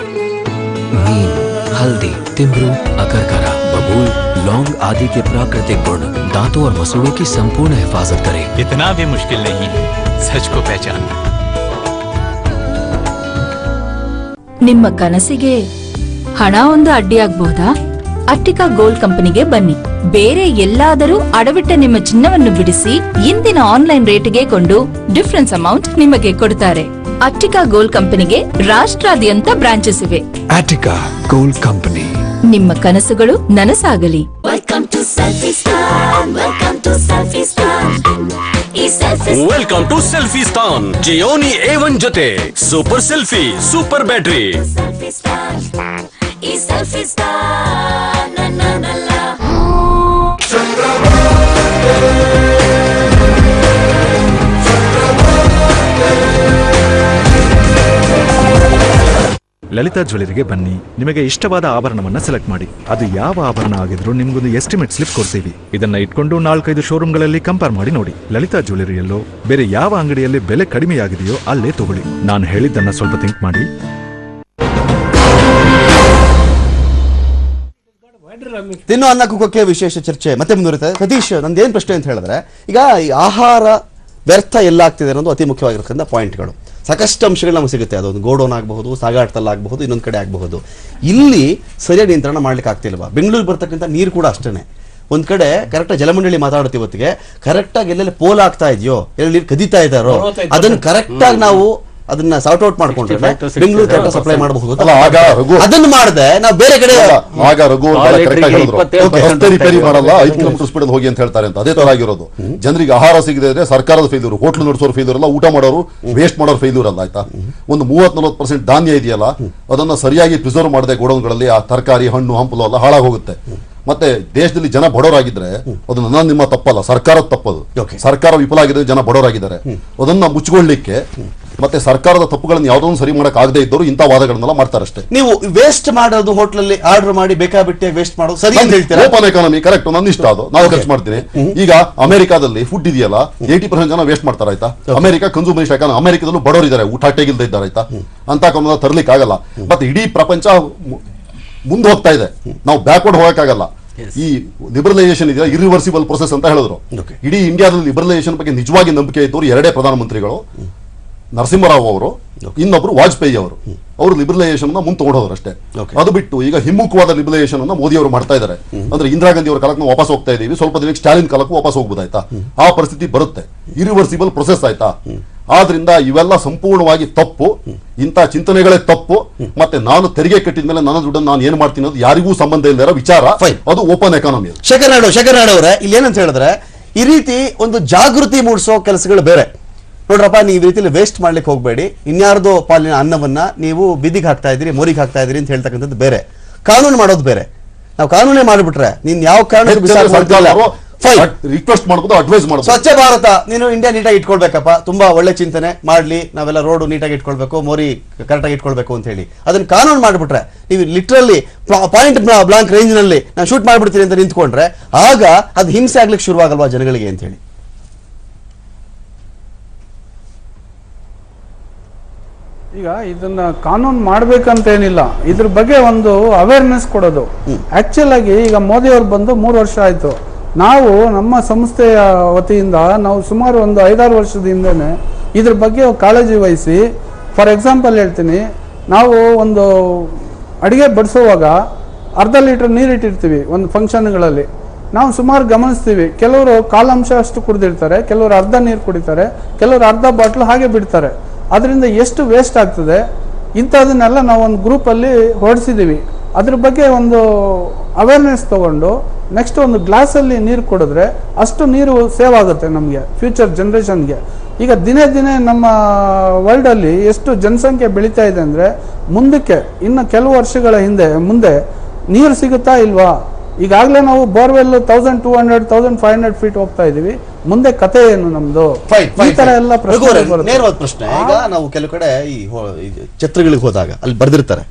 हल्दी, तिमरू, अकरकरा, बबूल, लौंग आदि के प्राकृतिक गुण दांतों और मसूड़ों की संपूर्ण हिफाजत करें। इतना भी मुश्किल नहीं है सच को पहचानना। ನಿಮ್ಮ ಕನಸಿಗೆ ಹಣ ಒಂದು ಅಡ್ಡಿಯಾಗಬಹುದಾ? ಅಟ್ಟಿಕಾ ಗೋಲ್ಡ್ ಕಂಪನಿಗೆ ಬನ್ನಿ. ಬೇರೆ ಎಲ್ಲಾದರೂ ಅಡವಿಟ್ಟ ನಿಮ್ಮ ಚಿನ್ನವನ್ನು ಬಿಡಿಸಿ ಇಂದಿನ ಆನ್ಲೈನ್ ರೇಟ್ಗೆ ಕೊಂಡು ಡಿಫರೆನ್ಸ್ ಅಮೌಂಟ್ ನಿಮಗೆ ಕೊಡುತ್ತಾರೆ. ಅಟ್ಟಿಕಾ ಗೋಲ್ಡ್ ಕಂಪನಿಗೆ ರಾಷ್ಟ್ರಾದ್ಯಂತ ಬ್ರಾಂಚಸ್ ಇವೆ. Attica gold Company. ನಿಮ್ಮ ಕನಸುಗಳು ನನಸಾಗಲಿ. Welcome to selfie scan. Gionee A1 ಜೊತೆ super selfie, super battery. Lalitha ಜ್ಯುವೆಲರಿಗೆ ಬನ್ನಿ. ನಿಮಗೆ ಇಷ್ಟವಾದ ಆಭರಣವನ್ನ ಸೆಲೆಕ್ಟ್ ಮಾಡಿ. ಅದು ಯಾವ ಆಭರಣ ಆಗಿದ್ರು ನಿಮ್ಗೊಂದು ಎಸ್ಟಿಮೇಟ್ ಸ್ಲಿಪ್ ಕೊಡ್ತೀವಿ. ಇದನ್ನ ಇಟ್ಕೊಂಡು 4-5 ಶೋರೂಮ್ಗಳಲ್ಲಿ ಕಂಪೇರ್ ಮಾಡಿ ನೋಡಿ. ಲಲಿತಾ ಜ್ಯುವೆಲರಿಯಲ್ಲೋ ಬೇರೆ ಯಾವ ಅಂಗಡಿಯಲ್ಲಿ ಬೆಲೆ ಕಡಿಮೆಯಾಗಿದೆಯೋ ಅಲ್ಲೇ ತಗೊಳ್ಳಿ. ನಾನು ಹೇಳಿದ್ದನ್ನ ಸ್ವಲ್ಪ ಥಿಂಕ್ ಮಾಡಿ. ತಿನ್ನೋ ಅನ್ನ ಕುಕ್ಕಕ್ಕೆ ವಿಶೇಷ ಚರ್ಚೆ ಮತ್ತೆ ಮುಂದುವರಿತದೆ. ಸತೀಶ್, ನಂದೇನು ಪ್ರಶ್ನೆ ಅಂತ ಹೇಳಿದ್ರೆ, ಈಗ ಈ ಆಹಾರ ವ್ಯರ್ಥ ಎಲ್ಲಾಗ್ತಿದೆ ಅನ್ನೋದು ಅತಿ ಮುಖ್ಯವಾಗಿರ್ತಕ್ಕಂಥ ಪಾಯಿಂಟ್ಗಳು. ಸಾಕಷ್ಟು ಅಂಶಗಳು ನಮಗೆ ಸಿಗುತ್ತೆ. ಅದೊಂದು ಗೋಡೌನ್ ಆಗಬಹುದು, ಸಾಗಾಟದಲ್ಲಿ ಆಗಬಹುದು, ಇನ್ನೊಂದು ಕಡೆ ಆಗಬಹುದು. ಇಲ್ಲಿ ಸರಿಯಾಗಿ ನಿಯಂತ್ರಣ ಮಾಡ್ಲಿಕ್ಕೆ ಆಗ್ತಿಲ್ವಾ? ಬೆಂಗಳೂರಿಗೆ ಬರ್ತಕ್ಕಂಥ ನೀರು ಕೂಡ ಅಷ್ಟೇ. ಒಂದ್ ಕಡೆ ಕರೆಕ್ಟಾಗಿ ಜಲಮಂಡಳಿ ಮಾತಾಡುತ್ತೆ ಇವತ್ತಿಗೆ, ಕರೆಕ್ಟಾಗಿ ಎಲ್ಲೆಲ್ಲಿ ಪೋಲ್ ಆಗ್ತಾ ಇದೆಯೋ, ಎಲ್ಲಿ ನೀರು ಕದೀತಾ ಇದ್ದಾರೋ ಅದನ್ನು ಕರೆಕ್ಟಾಗಿ ನಾವು ಅದನ್ನ ಸಾರ್ಟ್ ಔಟ್ ಮಾಡ್ಕೊಂಡ್ರೆ ಬೆಂಗಳೂರು ಕರೆಕ್ಟ್ ಸಪ್ಲೈ ಮಾಡಬಹುದು. ಅದನ್ನು ಮಾಡದೆ ನಾವು ಬೇರೆ ಕಡೆ ಆಗ ರಘು ರಸ್ತೆ ರಿಪೇರಿ ಮಾಡಲ್ಲ, 5 ಕಿಲೋಮೀಟರ್ ಸ್ಪೀಡ್ ಹೋಗಿ ಅಂತ ಹೇಳ್ತಾರೆ ಅಂತ. ಅದೇ ತರ ಆಗಿರೋದು. ಜನರಿಗೆ ಆಹಾರ ಸಿಗದೆ ಇದ್ರೆ ಸರ್ಕಾರದ ಫೇಲ್ಯೂರ್, ಹೋಟ್ಲು ನಡೆಸೋರು ಫೇಲ್ಯೂರ್ ಅಲ್ಲ, ಊಟ ಮಾಡೋರು ವೇಸ್ಟ್ ಮಾಡೋರು ಫೇಲ್ಯೂರ್ ಅಲ್ಲ. ಆಯ್ತಾ, ಒಂದು 30-40% ಧಾನ್ಯ ಇದೆಯಲ್ಲ, ಅದನ್ನ ಸರಿಯಾಗಿ ಪ್ರಿಸರ್ವ್ ಮಾಡದೆ ಗೋಡೌನ್ಗಳಲ್ಲಿ ಆ ತರಕಾರಿ, ಹಣ್ಣು, ಹಂಪಲು ಎಲ್ಲ ಹಾಳಾಗೋಗುತ್ತೆ. ಮತ್ತೆ ದೇಶದಲ್ಲಿ ಜನ ಬಡವರಾಗಿದ್ರೆ ಅದು ನನ್ನ ನಿಮ್ಮ ತಪ್ಪಲ್ಲ, ಸರ್ಕಾರದ ತಪ್ಪದು. ಸರ್ಕಾರ ವಿಫಲ ಆಗಿದ್ರೆ ಜನ ಬಡವರಾಗಿದ್ದಾರೆ. ಅದನ್ನ ಮುಚ್ಚಿಕೊಳ್ಳಲಿಕ್ಕೆ ಮತ್ತೆ ಸರ್ಕಾರದ ತಪ್ಪುಗಳನ್ನು ಯಾವುದೊಂದು ಸರಿ ಮಾಡಕ್ ಆಗದೆ ಇದ್ದವರು ಇಂಥ ವಾದಗಳನ್ನೆಲ್ಲ ಮಾಡ್ತಾರೆ ಅಷ್ಟೇ. ನೀವು ವೇಸ್ಟ್ ಮಾಡೋದು ಹೋಟ್ಲಲ್ಲಿ ಆರ್ಡರ್ ಮಾಡಿ ಬೇಕಾಬಿಟ್ಟೆ ವೇಸ್ಟ್ ಮಾಡೋದು ಸರಿ ಅಂತ ಹೇಳ್ತೀರಾ? ಓಪನ್ ಎಕಾನಮಿ ಕರೆಕ್ಟ್, ನನ್ನ ಇಷ್ಟ ಅದು, ನಾವು ಖರ್ಚು ಮಾಡ್ತೀನಿ. ಈಗ ಅಮೆರಿಕಾದಲ್ಲಿ ಫುಡ್ ಇದೆಯಲ್ಲ 80% ಜನ ವೇಸ್ಟ್ ಮಾಡ್ತಾರೆ ಆಯ್ತಾ. ಅಮೆರಿಕ ಕನ್ಸೂಮರಿಸ್ಟ್ ಎಕಾನಮಿ, ಅಮೆರಿಕದಲ್ಲೂ ಬಡವರು ಇದ್ದಾರೆ, ಊಟ ಟೇಗಿಲ್ದೇ ಇದ್ದಾರೆ ಆಯ್ತಾ. ಅಂತ ಕಾನೂನ ತರ್ಲಿಕ್ಕೆ ಆಗಲ್ಲ. ಮತ್ತೆ ಇಡೀ ಪ್ರಪಂಚ ಮುಂದೆ ಹೋಗ್ತಾ ಇದೆ, ನಾವು ಬ್ಯಾಕ್ವರ್ಡ್ ಹೋಗಕ್ಕಾಗಲ್ಲ. ಈ ಲಿಬರಲೈಸೇಷನ್ ಇದೆಯಲ್ಲ ಇರಿವರ್ಸಿಬಲ್ ಪ್ರೊಸೆಸ್ ಅಂತ ಹೇಳಿದ್ರು. ಇಡೀ ಇಂಡಿಯಾದಲ್ಲಿ ಲಿಬರಲೈಸೇಷನ್ ಬಗ್ಗೆ ನಿಜವಾಗಿ ನಂಬಿಕೆ ಇದ್ದವರು ಎರಡೇ ಪ್ರಧಾನಮಂತ್ರಿಗಳು, ನರಸಿಂಹರಾವ್ ಅವರು, ಇನ್ನೊಬ್ರು ವಾಜಪೇಯಿ ಅವರು ಲಿಬರಲೈಸೇಷನ್ ಮುಂದೆ ತಗೊಂಡೋದ್ರು ಅಷ್ಟೇ. ಅದು ಬಿಟ್ಟು ಈಗ ಹಿಮ್ಮುಖವಾದ ಲಿಬರಲೈಸೇಷನ್ ಅನ್ನ ಮೋದಿ ಅವರು ಮಾಡ್ತಾ ಇದ್ದಾರೆ. ಅಂದ್ರೆ ಇಂದಿರಾ ಗಾಂಧಿ ಅವರ ಕಾಲಕ್ಕೆ ನಾವು ವಾಪಸ್ ಹೋಗ್ತಾ ಇದೀವಿ, ಸ್ವಲ್ಪ ದಿನಕ್ಕೆ ಸ್ಟಾಲಿನ್ ಕಾಲಕ್ಕೂ ವಾಪಸ್ ಹೋಗ್ಬೋದಾಯ್ತಾ. ಆ ಪರಿಸ್ಥಿತಿ ಬರುತ್ತೆ, ಇರಿವರ್ಸಿಬಲ್ ಪ್ರೊಸೆಸ್ ಆಯ್ತಾ. ಆದ್ರಿಂದ ಇವೆಲ್ಲ ಸಂಪೂರ್ಣವಾಗಿ ತಪ್ಪು, ಇಂಥ ಚಿಂತನೆಗಳೇ ತಪ್ಪು. ಮತ್ತೆ ನಾನು ತೆರಿಗೆ ಕಟ್ಟಿದ ಮೇಲೆ ನನ್ನ ದುಡ್ಡನ್ನು ನಾನು ಏನ್ ಮಾಡ್ತೀನಿ ಅದು ಯಾರಿಗೂ ಸಂಬಂಧ ಇಲ್ಲದ ವಿಚಾರ, ಅದು ಓಪನ್ ಎಕಾನಮಿ. ಶೇಖರ್ ನಾಯ್ಡು ಅವರೇ, ಇಲ್ಲಿ ಏನಂತ ಹೇಳಿದ್ರೆ ಈ ರೀತಿ ಒಂದು ಜಾಗೃತಿ ಮೂಡಿಸೋ ಕೆಲಸಗಳು ಬೇರೆ. ನೋಡ್ರಪ್ಪ, ನೀವು ಈ ರೀತಿಯಲ್ಲಿ ವೇಸ್ಟ್ ಮಾಡ್ಲಿಕ್ಕೆ ಹೋಗ್ಬೇಡಿ, ಇನ್ಯಾರ್ದೋ ಪಾಲಿನ ಅನ್ನವನ್ನ ನೀವು ಬೀದಿಗೆ ಹಾಕ್ತಾ ಇದ್ರಿ, ಮೋರಿಗೆ ಹಾಕ್ತಾ ಇದ್ರಿ ಅಂತ ಹೇಳ್ತಕ್ಕಂಥದ್ದು ಬೇರೆ, ಕಾನೂನು ಮಾಡೋದು ಬೇರೆ. ನಾವು ಕಾನೂನೇ ಮಾಡಿಬಿಟ್ರೆ ನೀನ್ ಯಾವ ಕಾರಣಕ್ಕೂ ರಿಕ್ವೆಸ್ಟ್ ಮಾಡಬಹುದು, ಅಡ್ವೈಸ್ ಮಾಡಬಹುದು. ಸ್ವಚ್ಛ ಭಾರತ, ನೀನು ಇಂಡಿಯಾ ನೀಟಾಗಿ ಇಟ್ಕೊಳ್ಬೇಕಪ್ಪ, ತುಂಬಾ ಒಳ್ಳೆ ಚಿಂತನೆ ಮಾಡ್ಲಿ, ನಾವೆಲ್ಲ ರೋಡ್ ನೀಟಾಗಿ ಇಟ್ಕೊಳ್ಬೇಕು, ಮೋರಿ ಕರೆಕ್ಟಾಗಿ ಇಟ್ಕೊಳ್ಬೇಕು ಅಂತ ಹೇಳಿ ಅದನ್ನ ಕಾನೂನು ಮಾಡ್ಬಿಟ್ರೆ, ನೀವು ಲಿಟ್ರಲಿ ಪಾಯಿಂಟ್ ಬ್ಲಾಂಕ್ ರೇಂಜ್ ನಲ್ಲಿ ನಾನು ಶೂಟ್ ಮಾಡ್ಬಿಡ್ತೀನಿ ಅಂತ ನಿಂತ್ಕೊಂಡ್ರೆ ಆಗ ಅದು ಹಿಂಸೆ ಆಗ್ಲಿಕ್ಕೆ ಶುರುವಾಗಲ್ವಾ ಜನಗಳಿಗೆ ಅಂತ ಹೇಳಿ. ಈಗ ಇದನ್ನ ಕಾನೂನು ಮಾಡ್ಬೇಕಂತ ಏನಿಲ್ಲ, ಇದ್ರ ಬಗ್ಗೆ ಒಂದು ಅವೇರ್ನೆಸ್ ಕೊಡೋದು. ಆಕ್ಚುಲ್ ಆಗಿ ಈಗ ಮೋದಿ ಅವ್ರು ಬಂದು 3 ವರ್ಷ ಆಯ್ತು. ನಾವು ನಮ್ಮ ಸಂಸ್ಥೆಯ ವತಿಯಿಂದ ನಾವು ಸುಮಾರು ಒಂದು 5-6 ವರ್ಷದಿಂದನೇ ಇದ್ರ ಬಗ್ಗೆ ಕಾಳಜಿ ವಹಿಸಿ, ಫಾರ್ ಎಕ್ಸಾಂಪಲ್ ಹೇಳ್ತೀನಿ, ನಾವು ಒಂದು ಅಡಿಗೆ ಬಡಿಸುವಾಗ ಅರ್ಧ ಲೀಟರ್ ನೀರು ಇಟ್ಟಿರ್ತೀವಿ ಒಂದು ಫಂಕ್ಷನ್ಗಳಲ್ಲಿ. ನಾವು ಸುಮಾರು ಗಮನಿಸ್ತೀವಿ, ಕೆಲವರು ಕಾಲಂಶ ಅಷ್ಟು ಕುಡಿದಿರ್ತಾರೆ, ಕೆಲವರು ಅರ್ಧ ನೀರು ಕುಡಿತಾರೆ, ಕೆಲವರು ಅರ್ಧ ಬಾಟ್ಲು ಹಾಗೆ ಬಿಡ್ತಾರೆ. ಅದರಿಂದ ಎಷ್ಟು ವೇಸ್ಟ್ ಆಗ್ತದೆ, ಇಂಥದನ್ನೆಲ್ಲ ನಾವು ಒಂದು ಗ್ರೂಪಲ್ಲಿ ಹೊರಡಿಸಿದ್ದೀವಿ. ಅದ್ರ ಬಗ್ಗೆ ಒಂದು ಅವೇರ್ನೆಸ್ ತಗೊಂಡು ನೆಕ್ಸ್ಟ್ ಒಂದು ಗ್ಲಾಸಲ್ಲಿ ನೀರು ಕೊಡಿದ್ರೆ ಅಷ್ಟು ನೀರು ಸೇವ್ ಆಗುತ್ತೆ ನಮಗೆ ಫ್ಯೂಚರ್ ಜನ್ರೇಷನ್ಗೆ. ಈಗ ದಿನೇ ದಿನೇ ನಮ್ಮ ವರ್ಲ್ಡಲ್ಲಿ ಎಷ್ಟು ಜನಸಂಖ್ಯೆ ಬೆಳೀತಾ ಇದೆ ಅಂದರೆ, ಮುಂದಕ್ಕೆ ಇನ್ನು ಕೆಲವು ವರ್ಷಗಳ ಮುಂದೆ ನೀರು ಸಿಗುತ್ತಾ ಇಲ್ವಾ? ಈಗಾಗಲೇ ನಾವು ಬೋರ್ವೆಲ್ 1200-1500 ಫೀಟ್ ಹೋಗ್ತಾ ಇದೀವಿ, ಮುಂದೆ ಕತೆ ಏನು ನಮ್ದು? ಈ ತರ ಎಲ್ಲ ನೇರವಾದ ಪ್ರಶ್ನೆ. ಈಗ ನಾವು ಕೆಲವು ಕಡೆ ಈ ಛತ್ರಗಳಿಗೆ ಹೋದಾಗ ಅಲ್ಲಿ ಬರ್ದಿರ್ತಾರೆ,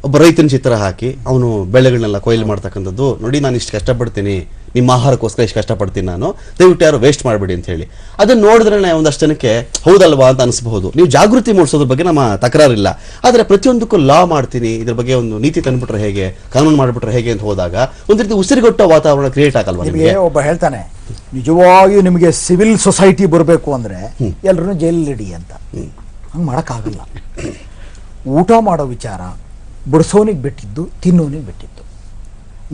ಒಬ್ಬ ರೈತನ ಚಿತ್ರ ಹಾಕಿ ಅವನು ಬೆಳೆಗಳನ್ನೆಲ್ಲ ಕೊಯ್ಲು ಮಾಡ್ತಕ್ಕಂಥದ್ದು, ನೋಡಿ ನಾನು ಇಷ್ಟು ಕಷ್ಟಪಡ್ತೀನಿ, ನಿಮ್ಮ ಆಹಾರಕ್ಕೋಸ್ಕರ ಇಷ್ಟು ಕಷ್ಟಪಡ್ತೀನಿ ನಾನು, ದಯವಿಟ್ಟು ಯಾರು ವೇಸ್ಟ್ ಮಾಡಬೇಡಿ ಅಂತ ಹೇಳಿ. ಅದನ್ನ ನೋಡಿದ್ರೆ ಒಂದಷ್ಟು ಜನಕ್ಕೆ ಹೌದಲ್ವಾ ಅಂತ ಅನಿಸಬಹುದು. ನೀವು ಜಾಗೃತಿ ಮೂಡಿಸೋದ್ರ ಬಗ್ಗೆ ನಮ್ಮ ತಕರಾರಿಲ್ಲ, ಆದರೆ ಪ್ರತಿಯೊಂದಕ್ಕೂ ಲಾ ಮಾಡ್ತೀನಿ, ಇದ್ರ ಬಗ್ಗೆ ಒಂದು ನೀತಿ ತಂದ್ಬಿಟ್ರೆ ಹೇಗೆ, ಕಾನೂನು ಮಾಡಿಬಿಟ್ರೆ ಹೇಗೆ ಅಂತ ಹೋದಾಗ ಒಂದು ರೀತಿ ಉಸಿರುಗೊಟ್ಟ ವಾತಾವರಣ ಕ್ರಿಯೇಟ್ ಆಗಲ್ವಾ ನಿಮಗೆ? ಒಬ್ಬ ಹೇಳ್ತಾನೆ, ನಿಜವಾಗಿಯೂ ನಿಮಗೆ ಸಿವಿಲ್ ಸೊಸೈಟಿ ಬರಬೇಕು ಅಂದ್ರೆ ಎಲ್ಲರೂ ಜೈಲಲ್ಲಿ ಇಡಿ ಅಂತ. ಹಂಗೆ ಮಾಡೋಕ್ಕಾಗಲ್ಲ. ಊಟ ಮಾಡೋ ವಿಚಾರ ಬಡಿಸೋನಿಗೆ ಬಿಟ್ಟಿದ್ದು, ತಿನ್ನೋನಿಗೆ ಬಿಟ್ಟಿದ್ದು.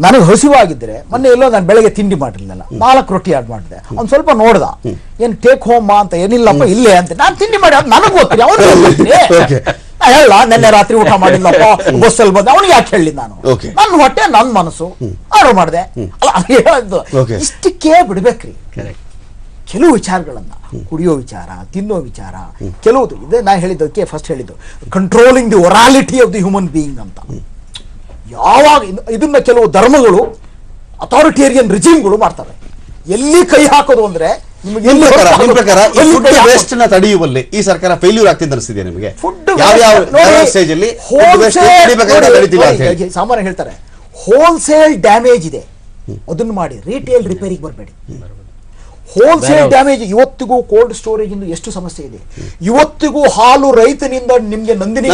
ನನಗೆ ಹಸಿವಾಗಿದ್ರೆ ಮೊನ್ನೆ ಎಲ್ಲೋ ನಾನು ಬೆಳಗ್ಗೆ ತಿಂಡಿ ಮಾಡಿರ್ಲಿಲ್ಲ, 4 ರೊಟ್ಟಿ ಆಡ್ ಮಾಡಿದೆ. ಅವ್ನು ಸ್ವಲ್ಪ ನೋಡ್ದ, ಏನು ಟೇಕ್ ಹೋಮ್ ಅಂತ, ಏನಿಲ್ಲಪ್ಪ ಇಲ್ಲೇ ಅಂತ. ನಾನು ತಿಂಡಿ ಮಾಡಿ ನನಗೆ ಗೊತ್ತಿಲ್ಲ, ಅವನು ಹೇಳ ನೆನ್ನೆ ರಾತ್ರಿ ಊಟ ಮಾಡಿಲ್ಲಪ್ಪ ಬಸ್ಸಲ್ಲಿ ಬಂದ, ಅವ್ನಿಗೆ ಯಾಕೆ ಹೇಳಿ ನಾನು? ನನ್ನ ಹೊಟ್ಟೆ ನನ್ನ ಮನಸ್ಸು ಆರ್ಡರ್ ಮಾಡಿದೆ. ಇಷ್ಟಕ್ಕೆ ಬಿಡ್ಬೇಕ್ರಿ ಕೆಲವು ವಿಚಾರಗಳನ್ನ, ಕುಡಿಯೋ ವಿಚಾರ, ತಿನ್ನೋ ವಿಚಾರ, ಕೆಲವುದು ಇದೆ. ನಾ ಹೇಳಿದ್ದಕ್ಕೆ ಫಸ್ಟ್ ಹೇಳಿದ್ದು controlling the orality of the human being ಅಂತ. ಯಾವಾಗ ಇದನ್ನ ಕೆಲವು ಧರ್ಮಗಳು, ಅಥಾರಿಟೇರಿಯನ್ ರಿಜಿಮ್ಗಳು ಮಾಡ್ತಾರೆ. ಎಲ್ಲಿ ಕೈ ಹಾಕೋದು ಅಂದ್ರೆ ತಡೆಯುವಲ್ಲಿ ಈ ಸರ್ಕಾರ ಫೇಲ್ಯೂರ್ ಆಗ್ತಿದೆ ಅನಿಸ್ತಿದೆ ನಿಮಗೆ? ಸಾಮಾನ್ಯ ಹೇಳ್ತಾರೆ ಹೋಲ್ಸೇಲ್ ಡ್ಯಾಮೇಜ್ ಇದೆ, ಅದನ್ನ ಮಾಡಿ, ರಿಟೇಲ್ ರಿಪೇರಿಗೆ ಬರಬೇಡಿ. ಹೋಲ್ಸೇಲ್ ಡ್ಯಾಮೇಜ್ ಇವತ್ತಿಗೂ ಕೋಲ್ಡ್ ಸ್ಟೋರೇಜ್ ಇಂದ ಎಷ್ಟು ಸಮಸ್ಯೆ ಇದೆ. ಇವತ್ತಿಗೂ ಹಾಲು ರೈತನಿಂದ ನಿಮ್ಗೆ ನಂದಿನಿ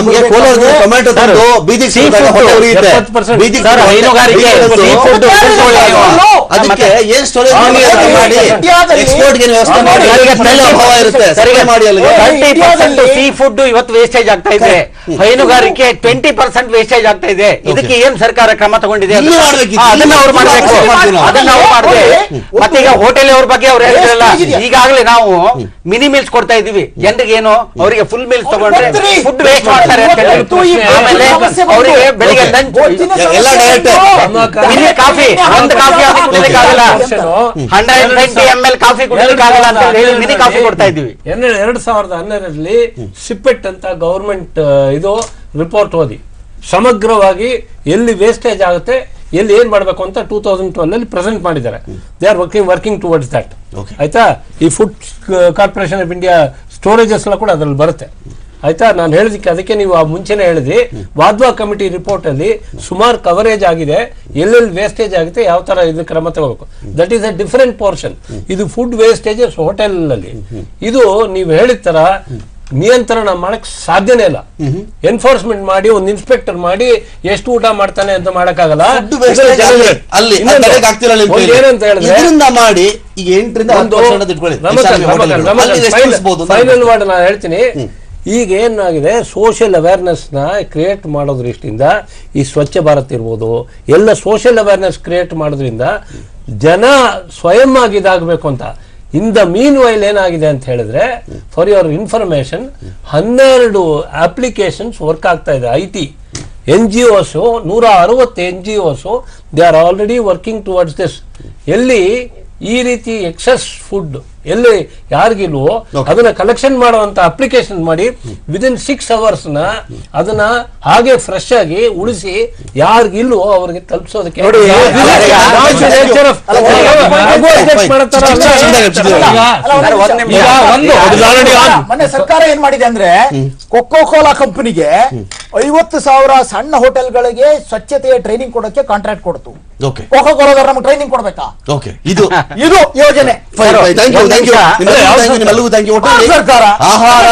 ಸೀ ಫುಡ್ ಇವತ್ತು ವೇಸ್ಟೇಜ್ ಆಗ್ತಾ ಇದೆ, ಹೈನುಗಾರಿಕೆ 20% ವೇಸ್ಟೇಜ್ ಆಗ್ತಾ ಇದೆ. ಇದಕ್ಕೆ ಏನ್ ಸರ್ಕಾರ ಕ್ರಮ ತಗೊಂಡಿದೆ ಅದನ್ನ ಅವ್ರು ಮಾಡಬೇಕು, ಅದನ್ನ ಅವ್ರು ಮಾಡಬೇಕು. ಮತ್ತೆ ಈಗ ಹೋಟೆಲ್ ಅವ್ರ ಬಗ್ಗೆ ಅವ್ರು ಹೇಳಿದ್ರಲ್ಲ, ಈಗಾಗಲೇ ನಾವು ಮಿನಿ ಮೀಲ್ಸ್ ಕೊಡ್ತಾ ಇದೀವಿ ಜನರಿಗೆ. ಏನು ಅವರಿಗೆ ಫುಲ್ ಮೀಲ್ಸ್ ತಗೊಂಡ್ರೆ ಫುಡ್ ವೇಸ್ಟ್ ಮಾಡ್ತಾರೆ ಅಂತ ಹೇಳಿ, ಆಮೇಲೆ ಅವರಿಗೆ ಬೆಳಿಗ್ಗೆ ಲಂಚ್ ಮಿನಿ ಕಾಫಿ, ಒಂದು ಕಾಫಿ ಕುಡಿಲಿಕ್ಕಾಗಲ್ಲ, 120 ml ಕಾಫಿ ಕುಡಿಲಿಕ್ಕಾಗಲ್ಲ ಅಂತ ಹೇಳಿ ಮಿನಿ ಕಾಫಿ ಕೊಡ್ತಾ ಇದೀವಿ. 2012ರಲ್ಲಿ ಸಿಪೆಟ್ ಅಂತ ಗವರ್ಮೆಂಟ್ ಇದು ರಿಪೋರ್ಟ್ ಓದಿ ಸಮಗ್ರವಾಗಿ ಎಲ್ಲಿ ವೇಸ್ಟೇಜ್ ಆಗುತ್ತೆ, ಎಲ್ಲಿ ಏನ್ ಮಾಡಬೇಕು ಅಂತ 2012 ಪ್ರೆಸೆಂಟ್ ಮಾಡಿದ್ದಾರೆ. They are working towards that. ಆಯ್ತಾ? ಈ food corporation of India storages ಎಲ್ಲ ಕೂಡ ಅದ್ರಲ್ಲಿ ಬರುತ್ತೆ. ಆಯ್ತಾ, ನಾನು ಹೇಳಿದಕ್ಕೆ ಅದಕ್ಕೆ ನೀವು ಆ ಮುಂಚೆನೆ ಹೇಳಿದ್ರಿ, ವಾದ್ವಾ ಕಮಿಟಿ ರಿಪೋರ್ಟ್ ಅಲ್ಲಿ ಸುಮಾರು ಕವರೇಜ್ ಆಗಿದೆ, ಎಲ್ಲೆಲ್ಲಿ ವೇಸ್ಟೇಜ್ ಆಗುತ್ತೆ, ಯಾವ ತರ ಇದು ಕ್ರಮ ತಗೋಬೇಕು. That is a different portion. ಇದು ಫುಡ್ ವೇಸ್ಟೇಜಸ್ ಹೋಟೆಲ್ ಅಲ್ಲಿ. ಇದು ನೀವು ಹೇಳಿದ ತರ ನಿಯಂತ್ರಣ ಮಾಡಕ್ ಸಾಧ್ಯನೇ ಇಲ್ಲ. ಎನ್ಫೋರ್ಸ್ಮೆಂಟ್ ಮಾಡಿ ಒಂದು ಇನ್ಸ್ಪೆಕ್ಟರ್ ಮಾಡಿ ಎಷ್ಟು ಊಟ ಮಾಡ್ತಾನೆ ಅಂತ ಮಾಡಕ್ಕಾಗಲ್ಲ. ಏನಂತ ಹೇಳಿದ್ರೆ ಮಾಡಿ ಈಗ 8 ಫೈನಲ್ ವರ್ಡ್ ನಾನು ಹೇಳ್ತೀನಿ. ಈಗ ಏನಾಗಿದೆ, ಸೋಷಿಯಲ್ ಅವೇರ್ನೆಸ್ ನ ಕ್ರಿಯೇಟ್ ಮಾಡೋದ್ರ ದೃಷ್ಟಿಯಿಂದ ಈ ಸ್ವಚ್ಛ ಭಾರತ್ ಇರ್ಬೋದು, ಎಲ್ಲ ಸೋಷಿಯಲ್ ಅವೇರ್ನೆಸ್ ಕ್ರಿಯೇಟ್ ಮಾಡೋದ್ರಿಂದ ಜನ ಸ್ವಯಂ ಆಗಿ ಇದಾಗಬೇಕು ಅಂತ. ಇನ್ ದ ಮೀನ್ ವೈಲ್ ಏನಾಗಿದೆ ಅಂತ ಹೇಳಿದ್ರೆ, for your information, 12 applications work ಆಗ್ತಾ ಇದೆ. IT NGOs 160 NGOs they are already working towards this. ಎಲ್ಲಿ ಈ ರೀತಿ ಎಕ್ಸೆಸ್ ಫುಡ್ ಎಲ್ಲಿ ಯಾರಿಗಿಲ್ವೋ ಅದನ್ನ ಕಲೆಕ್ಷನ್ ಮಾಡುವಂತ ಅಪ್ಲಿಕೇಶನ್ ಮಾಡಿ ವಿದಿನ್ 6 hours ಅದನ್ನ ಹಾಗೆ ಫ್ರೆಶ್ ಆಗಿ ಉಳಿಸಿ ಯಾರಿಗಿಲ್ವೋ ಅವ್ರಿಗೆ ತಲುಪಿಸೋದಕ್ಕೆ ಮೊನ್ನೆ ಸರ್ಕಾರ ಏನ್ ಮಾಡಿದೆ ಅಂದ್ರೆ, ಕೊಕೋ ಕೋಲಾ ಕಂಪನಿಗೆ 50,000 ಸಣ್ಣ ಹೋಟೆಲ್ಗಳಿಗೆ ಸ್ವಚ್ಛತೆಯ ಟ್ರೈನಿಂಗ್ ಕೊಡೋಕೆ ಕಾಂಟ್ರಾಕ್ಟ್ ಕೊಡ್ತು. ಕೊಕೋ ಕೋಲಾದವ್ರು ನಮ್ಗೆ ಟ್ರೈನಿಂಗ್ ಕೊಡ್ಬೇಕಾ? ಇದು ಯೋಜನೆ. ಆಹಾರ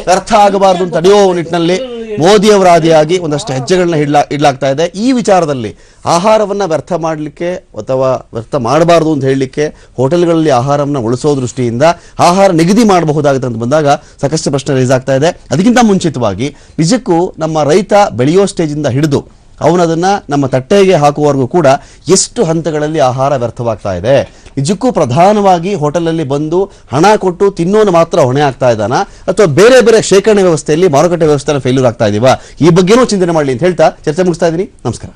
ವ್ಯರ್ಥ ಆಗಬಾರದು ಅಂತ ತಡೆಯುವ ನಿಟ್ಟಿನಲ್ಲಿ ಮೋದಿಯವರ ಆದಿಯಾಗಿ ಒಂದಷ್ಟು ಹೆಜ್ಜೆಗಳನ್ನ ಇಡ್ಲಾಗ್ತಾ ಇದೆ. ಈ ವಿಚಾರದಲ್ಲಿ ಆಹಾರವನ್ನ ವ್ಯರ್ಥ ಮಾಡಲಿಕ್ಕೆ ಅಥವಾ ವ್ಯರ್ಥ ಮಾಡಬಾರದು ಅಂತ ಹೇಳಲಿಕ್ಕೆ ಹೋಟೆಲ್ಗಳಲ್ಲಿ ಆಹಾರವನ್ನ ಉಳಿಸೋ ದೃಷ್ಟಿಯಿಂದ ಆಹಾರ ನಿಗದಿ ಮಾಡಬಹುದಾಗುತ್ತೆ ಅಂತ ಬಂದಾಗ ಸಾಕಷ್ಟು ಪ್ರಶ್ನೆ ರೈಸ್ ಆಗ್ತಾ ಇದೆ. ಅದಕ್ಕಿಂತ ಮುಂಚಿತವಾಗಿ ನಿಜಕ್ಕೂ ನಮ್ಮ ರೈತ ಬೆಳೆಯೋ ಸ್ಟೇಜಿಂದ ಹಿಡಿದು ಅವನದನ್ನ ನಮ್ಮ ತಟ್ಟೆಗೆ ಹಾಕುವವರೆಗೂ ಕೂಡ ಎಷ್ಟು ಹಂತಗಳಲ್ಲಿ ಆಹಾರ ವ್ಯರ್ಥವಾಗ್ತಾ ಇದೆ, ನಿಜಕ್ಕೂ ಪ್ರಧಾನವಾಗಿ ಹೋಟೆಲಲ್ಲಿ ಬಂದು ಹಣ ಕೊಟ್ಟು ತಿನ್ನೋನು ಮಾತ್ರ ಹೊಣೆ ಆಗ್ತಾ ಇದ್ದಾನ ಅಥವಾ ಬೇರೆ ಬೇರೆ ಶೇಖರಣೆ ವ್ಯವಸ್ಥೆಯಲ್ಲಿ ಮಾರುಕಟ್ಟೆ ವ್ಯವಸ್ಥೆನ ಫೇಲ್ಯೂರ್ ಆಗ್ತಾ ಇದೀವಾ, ಈ ಬಗ್ಗೆನೂ ಚಿಂತನೆ ಮಾಡಲಿ ಅಂತ ಹೇಳ್ತಾ ಚರ್ಚೆ ಮುಗಿಸ್ತಾ ಇದ್ದೀನಿ. ನಮಸ್ಕಾರ.